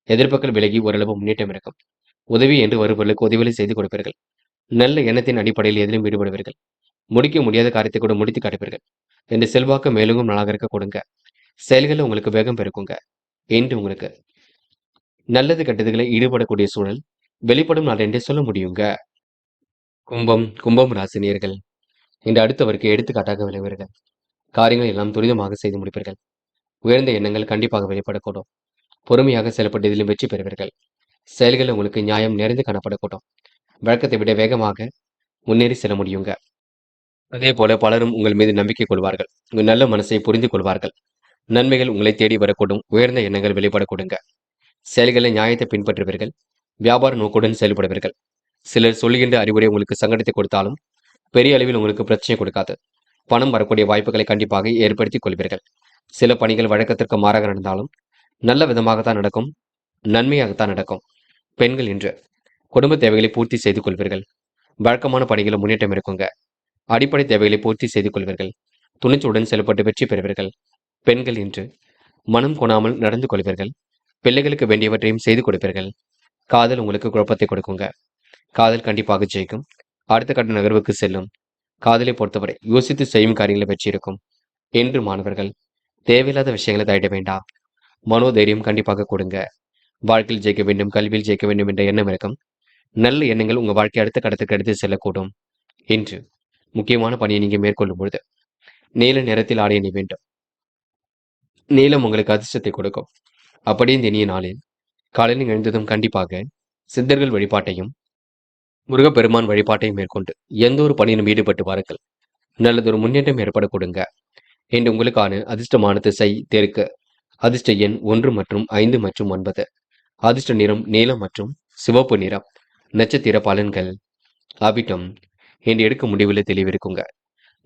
எதிர்ப்புகள் விலகி ஓரளவு முன்னேற்றம் இருக்கும். உதவி என்று வருபவர்களுக்கு உதவிகளை செய்து கொடுப்பீர்கள். நல்ல எண்ணத்தின் அடிப்படையில் எதிலும் ஈடுபடுவீர்கள். முடிக்க முடியாத காரியத்தை கூட முடித்து காட்டுவீர்கள். என்று செல்வாக்கு மேலும் நாளாக இருக்க கொடுங்க. செயல்களில் உங்களுக்கு வேகம் பெருக்குங்க. என்று உங்களுக்கு நல்லது கெட்டதுகளை ஈடுபடக்கூடிய சூழல் வெளிப்படும் நாள் என்றே சொல்ல முடியுங்க. கும்பம் ராசினியர்கள். இன்று அடுத்தவருக்கு எடுத்துக்காட்டாக விளைவீர்கள். காரியங்கள் எல்லாம் துரிதமாக செய்து முடிப்பீர்கள். உயர்ந்த எண்ணங்கள் கண்டிப்பாக வெளிப்படக்கூடும். பொறுமையாக செயல்பட்டு இதிலும் வெற்றி பெறுவீர்கள். செயல்கள் உங்களுக்கு நியாயம் நிறைந்து காணப்படக்கூடும். வழக்கத்தை விட வேகமாக முன்னேறி செல்ல முடியுங்க. அதே போல பலரும் உங்கள் மீது நம்பிக்கை கொள்வார்கள். உங்கள் நல்ல மனசை புரிந்து கொள்வார்கள். நன்மைகள் உங்களை தேடி வரக்கூடும். உயர்ந்த எண்ணங்கள் வெளிப்படக்கூடுங்க. செயல்களை நியாயத்தை பின்பற்றுவீர்கள். வியாபார நோக்குடன் செயல்படுவீர்கள். சிலர் சொல்லுகின்ற அறிவுரை உங்களுக்கு சங்கடத்தை கொடுத்தாலும் பெரிய அளவில் உங்களுக்கு பிரச்சனை கொடுக்காது. பணம் வரக்கூடிய வாய்ப்புகளை கண்டிப்பாக ஏற்படுத்திக் கொள்வீர்கள். சில பணிகள் வழக்கத்திற்கு மாறாக நடந்தாலும் நல்ல விதமாகத்தான் நடக்கும். நன்மையாகத்தான் நடக்கும். பெண்கள் இன்று குடும்ப தேவைகளை பூர்த்தி செய்து கொள்வீர்கள். வழக்கமான பணிகளில் முன்னேற்றம் இருக்குங்க. அடிப்படை தேவைகளை பூர்த்தி செய்து கொள்வீர்கள். துணிச்சலுடன் செயல்பட்டு வெற்றி பெறுவீர்கள். பெண்கள் இன்று மனம் கொணாமல் நடந்து கொள்வீர்கள். பிள்ளைகளுக்கு வேண்டியவற்றையும் செய்து கொடுப்பீர்கள். காதல் உங்களுக்கு குழப்பத்தை கொடுக்குங்க. காதல் கண்டிப்பாக ஜெயிக்கும். அடுத்த கட்ட நகர்வுக்கு செல்லும். காதலை பொறுத்தவரை யோசித்து செய்யும் காரியங்களை வெற்றி இருக்கும். என்று மாணவர்கள் தேவையில்லாத விஷயங்களை தலையிட வேண்டாம். மனோதைரியம் கண்டிப்பாக கொடுங்க. வாழ்க்கையில் ஜெயிக்க வேண்டும், கல்வியில் ஜெயிக்க வேண்டும் என்ற எண்ணம் இருக்கும். நல்ல எண்ணங்கள் உங்க வாழ்க்கை அடுத்த கட்டத்துக்கு எடுத்து செல்லக்கூடும். இன்று முக்கியமான பணியை நீங்க மேற்கொள்ளும் பொழுது நீல நிறத்தில் ஆடை அணிய வேண்டும். நீலம் உங்களுக்கு அதிர்ஷ்டத்தை கொடுக்கும். அப்படியே இந்த இனிய நாளில் காலையில் எழுந்ததும் கண்டிப்பாக சித்தர்கள் வழிபாட்டையும் முருகப்பெருமான் வழிபாட்டையும் மேற்கொண்டு எந்த ஒரு பணியிலும் ஈடுபட்டு வாருங்கள். நல்லதொரு முன்னேற்றம் ஏற்பட கொடுங்க. இன்று உங்களுக்கான அதிர்ஷ்டமான திசை தெற்கு. அதிர்ஷ்ட எண் 1 மற்றும் 5 மற்றும் 9. அதிர்ஷ்ட நிறம் நீலம் மற்றும் சிவப்பு நிறம். நட்சத்திர பலன்கள். அவிட்டம். இன்று எடுக்கும் முடிவில் தெளிவிருக்குங்க.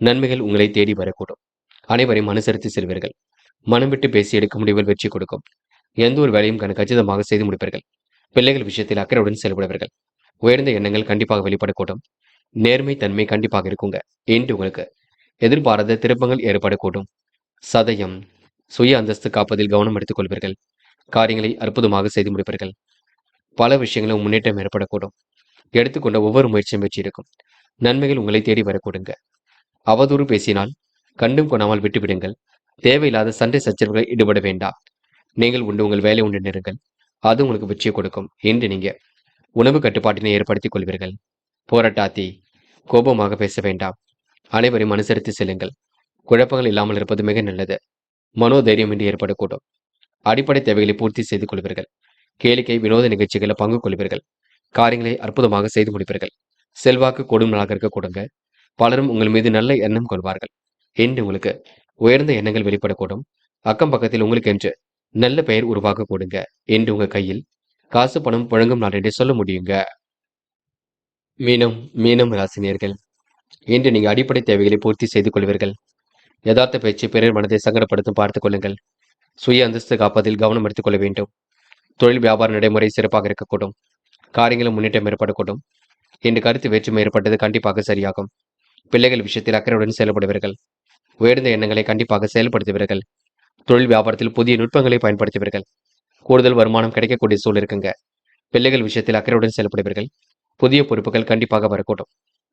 நன்மைகள் உங்களை தேடி வரக்கூடும். அனைவரையும் அனுசரித்து செல்வீர்கள். மனம் விட்டு பேசி எடுக்கும் முடிவில் வெற்றி கொடுக்கும். எந்த ஒரு வேலையும் கச்சிதமாக செய்து முடிப்பீர்கள். பிள்ளைகள் விஷயத்தில் அக்கறையுடன் செயல்படுவீர்கள். உயர்ந்த எண்ணங்கள் கண்டிப்பாக வெளிப்படக்கூடும். நேர்மை தன்மை கண்டிப்பாக இருக்குங்க. இன்று உங்களுக்கு எதிர்பாராத திருப்பங்கள் ஏற்படக்கூடும். சதயம். சுய அந்தஸ்து காப்பதில் கவனம் எடுத்துக் கொள்வீர்கள். காரியங்களை அற்புதமாக செய்து முடிப்பீர்கள். பல விஷயங்களும் முன்னேற்றம் ஏற்படக்கூடும். எடுத்துக்கொண்ட ஒவ்வொரு முயற்சியும் வெற்றி இருக்கும். நன்மைகள் உங்களை தேடி வரக்கூடுங்க. அவதூறு பேசினால் கண்டும் கொணாமல் விட்டுவிடுங்கள். தேவையில்லாத சண்டை சச்சரவுகளில் ஈடுபட வேண்டாம். நீங்கள் உண்டு உங்கள் வேலை உண்டு நிறுங்கள். அது உங்களுக்கு வெற்றியை கொடுக்கும். இன்று நீங்க உணவு கட்டுப்பாட்டினை ஏற்படுத்திக் கொள்வீர்கள். போராட்டாத்தி. கோபமாக பேச வேண்டாம். அனைவரையும் அனுசரித்து செல்லுங்கள். குழப்பங்கள் இல்லாமல் இருப்பது மிக நல்லது. மனோதைரியம் இன்றி ஏற்படக்கூடும். அடிப்படை தேவைகளை பூர்த்தி செய்து கொள்வீர்கள். கேளிக்கை வினோத நிகழ்ச்சிகளில் பங்கு கொள்வீர்கள். காரியங்களை அற்புதமாக செய்து முடிப்பீர்கள். செல்வாக்கு கூடும் நாளாக இருக்க கொடுங்க. பலரும் உங்கள் மீது நல்ல எண்ணம் கொள்வார்கள். இன்று உங்களுக்கு உயர்ந்த எண்ணங்கள் வெளிப்படக்கூடும். அக்கம் பக்கத்தில் உங்களுக்கு என்று நல்ல பெயர் உருவாக்க கொடுங்க. என்று உங்க கையில் காசு பணம் புழங்கும் நாள் என்று சொல்ல முடியுங்க. மீனம் ராசினியர்கள். இன்று நீங்க அடிப்படை தேவைகளை பூர்த்தி செய்து கொள்வீர்கள். யதார்த்த பேச்சு பிறர் மனதை சங்கடப்படுத்தும் பார்த்துக் கொள்ளுங்கள். சுய அந்தஸ்து காப்பதில் கவனம் எடுத்துக் கொள்ள வேண்டும். தொழில் வியாபார நடைமுறை சிறப்பாக இருக்கக்கூடும். காரியங்களும் முன்னேற்றம் ஏற்படக்கூடும். இன்று கருத்து வேற்றுமை ஏற்பட்டது கண்டிப்பாக சரியாகும். பிள்ளைகள் விஷயத்தில் அக்கறையுடன் செயல்படுவீர்கள். உயர்ந்த எண்ணங்களை கண்டிப்பாக செயல்படுத்துவீர்கள். தொழில் வியாபாரத்தில் புதிய நுட்பங்களை பயன்படுத்துவீர்கள். கூடுதல் வருமானம் கிடைக்கக்கூடிய சூழல் இருக்குங்க. பிள்ளைகள் விஷயத்தில் அக்கறையுடன் செயல்படுவீர்கள். புதிய பொறுப்புகள் கண்டிப்பாக வரக்கூடும்.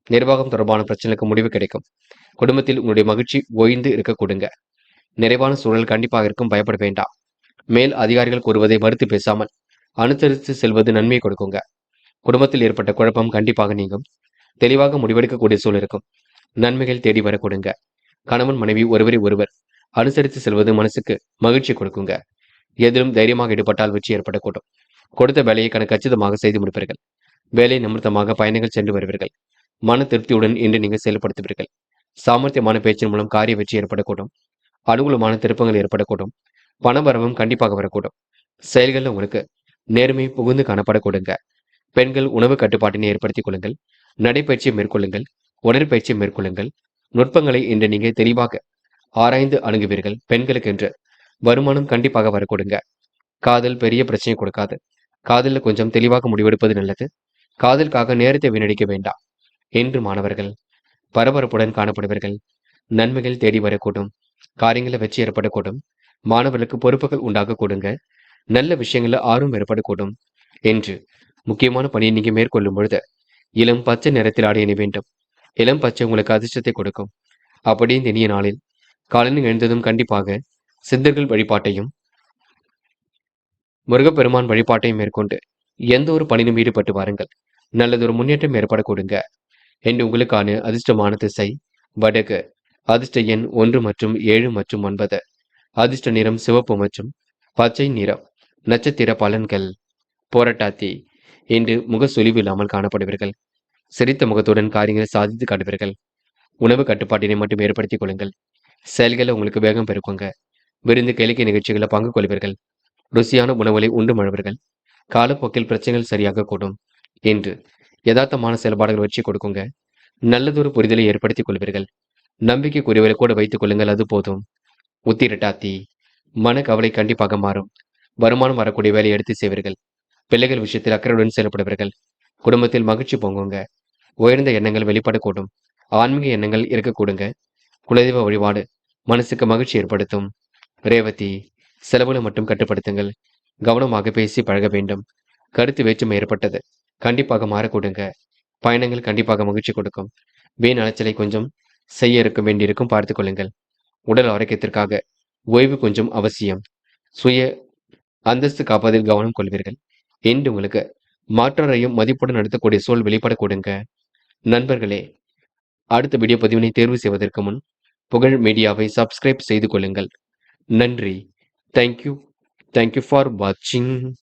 நிர்வாகம் தொடர்பான பிரச்சனைக்கு முடிவு கிடைக்கும். குடும்பத்தில் உங்களுடைய மகிழ்ச்சி ஓய்ந்து இருக்க கொடுங்க. நிறைவான சூழல் கண்டிப்பாக இருக்கும். பயப்பட வேண்டாம். மேல் அதிகாரிகள் கூறுவதை மறுத்து பேசாமல் அனுசரித்து செல்வது நன்மையை கொடுக்குங்க. குடும்பத்தில் ஏற்பட்ட குழப்பம் கண்டிப்பாக நீங்கும். தெளிவாக முடிவெடுக்கக்கூடிய சூழல் இருக்கும். நன்மைகள் தேடி வர கொடுங்க. கணவன் மனைவி ஒருவரை ஒருவர் அனுசரித்து செல்வது மனசுக்கு மகிழ்ச்சி கொடுக்குங்க. எதிலும் தைரியமாக ஈடுபட்டால் வெற்றி ஏற்படக்கூடும். கொடுத்த வேலையை கச்சிதமாக செய்து முடிப்பீர்கள். வேலை நிமித்தமாக பயணங்கள் சென்று வருவீர்கள். மன திருப்தியுடன் இன்று நீங்கள் செயல்படுத்துவீர்கள். சாமர்த்தியமான பேச்சின் மூலம் காரிய வெற்றி ஏற்படக்கூடும். அனுகூலமான திருப்பங்கள் ஏற்படக்கூடும். பணவரவும் கண்டிப்பாக வரக்கூடும். செயல்களில் உங்களுக்கு நேர்மை புகுந்து காணப்படக்கூடுங்க. பெண்கள் உணவு கட்டுப்பாட்டினை ஏற்படுத்திக் கொள்ளுங்கள். நடைப்பயிற்சியை மேற்கொள்ளுங்கள். உடற்பயிற்சியை மேற்கொள்ளுங்கள். நுட்பங்களை இன்று நீங்கள் தெளிவாக ஆராய்ந்து அணுகுவீர்கள். பெண்களுக்கு என்று வருமானம் கண்டிப்பாக வரக்கூடுங்க. காதல் பெரிய பிரச்சனை கொடுக்காது. காதலில் கொஞ்சம் தெளிவாக முடிவெடுப்பது நல்லது. காதலுக்காக நேரத்தை வீணடிக்க வேண்டாம். என்று மாணவர்கள் பரபரப்புடன் காணப்படுவீர்கள். நன்மைகள் தேடி வரக்கூடும். காரியங்களில் வெற்றி ஏற்படக்கூடும். மாணவர்களுக்கு பொறுப்புகள் உண்டாக கொடுங்க. நல்ல விஷயங்கள்ல ஆர்வம் ஏற்படக்கூடும். என்று முக்கியமான பணியை நீங்க மேற்கொள்ளும் பொழுது இளம் பச்சை நிறத்தில் ஆடை அணிய வேண்டும். இளம் பச்சை உங்களுக்கு அதிர்ஷ்டத்தை கொடுக்கும். அப்படியே இந்த இனிய நாளில் காலையில் எழுந்ததும் கண்டிப்பாக சித்தர்கள் வழிபாட்டையும் முருகப்பெருமான் வழிபாட்டையும் மேற்கொண்டு எந்த ஒரு பணியிலும் ஈடுபட்டு வாருங்கள். நல்லதொரு முன்னேற்றம் ஏற்பட கொடுங்க. என்று உங்களுக்கான அதிர்ஷ்டமான திசை வடக்கு. அதிர்ஷ்ட எண் 1 மற்றும் 7 மற்றும் 9. அதிர்ஷ்ட நிறம் சிவப்பு மற்றும் பச்சை நிறம். நட்சத்திர பலன்கள். போராட்டாத்தி. இன்று முக சுளிவு இல்லாமல் காணப்படுவீர்கள். சிரித்த முகத்துடன் காரியங்களை சாதித்து காட்டுவீர்கள். உணவு கட்டுப்பாட்டினை மட்டும் ஏற்படுத்திக் கொள்ளுங்கள். செயல்களை உங்களுக்கு வேகம் பெருக்குங்க. விருந்து கேளிக்கை நிகழ்ச்சிகளை பங்கு கொள்வீர்கள். ருசியான உணவுகளை உண்டு மழுவீர்கள். காலப்போக்கில் பிரச்சனைகள் சரியாக கூடும். என்று யதார்த்தமான செயல்பாடுகள் வச்சு கொடுக்குங்க. நல்லதொரு புரிதலை ஏற்படுத்திக் கொள்வீர்கள். நம்பிக்கைக்குரியவரை கூட வைத்துக் கொள்ளுங்கள். அது போதும். உத்திரட்டாத்தி. மன கவலை கண்டிப்பாக மாறும். வருமானம் வரக்கூடிய வேலையை எடுத்து செய்வீர்கள். பிள்ளைகள் விஷயத்தில் அக்கறையுடன் செயல்படுவீர்கள். குடும்பத்தில் மகிழ்ச்சி பொங்குங்க. உயர்ந்த எண்ணங்கள் வெளிப்படக்கூடும். ஆன்மீக எண்ணங்கள் இருக்கக்கூடுங்க. குலதெய்வ வழிபாடு மனசுக்கு மகிழ்ச்சி ஏற்படுத்தும். ரேவதி, செலவுகளை மட்டும் கட்டுப்படுத்துங்கள். கவனமாக பேசி பழக வேண்டும். கருத்து வேற்றுமை ஏற்பட்டது. கண்டிப்பாக மாறக்கூடுங்க. பயணங்கள் கண்டிப்பாக மகிழ்ச்சி கொடுக்கும். வீண் அலைச்சலை கொஞ்சம் செய்ய இருக்க வேண்டியிருக்கும், பார்த்துக் கொள்ளுங்கள். உடல் ஆரோக்கியத்திற்காக ஓய்வு கொஞ்சம் அவசியம். சுய அந்தஸ்து காப்பதில் கவனம் கொள்வீர்கள். இன்று உங்களுக்கு மாற்றரையும் மதிப்புடன் நடத்தக்கூடிய சூழல் வெளிப்படக்கூடுங்க. நண்பர்களே, அடுத்த வீடியோ பதிவினை தேர்வு செய்வதற்கு முன் புகழ் மீடியாவை சப்ஸ்கிரைப் செய்து கொள்ளுங்கள். நன்றி. தேங்க்யூ. தேங்க்யூ ஃபார் வாட்சிங்.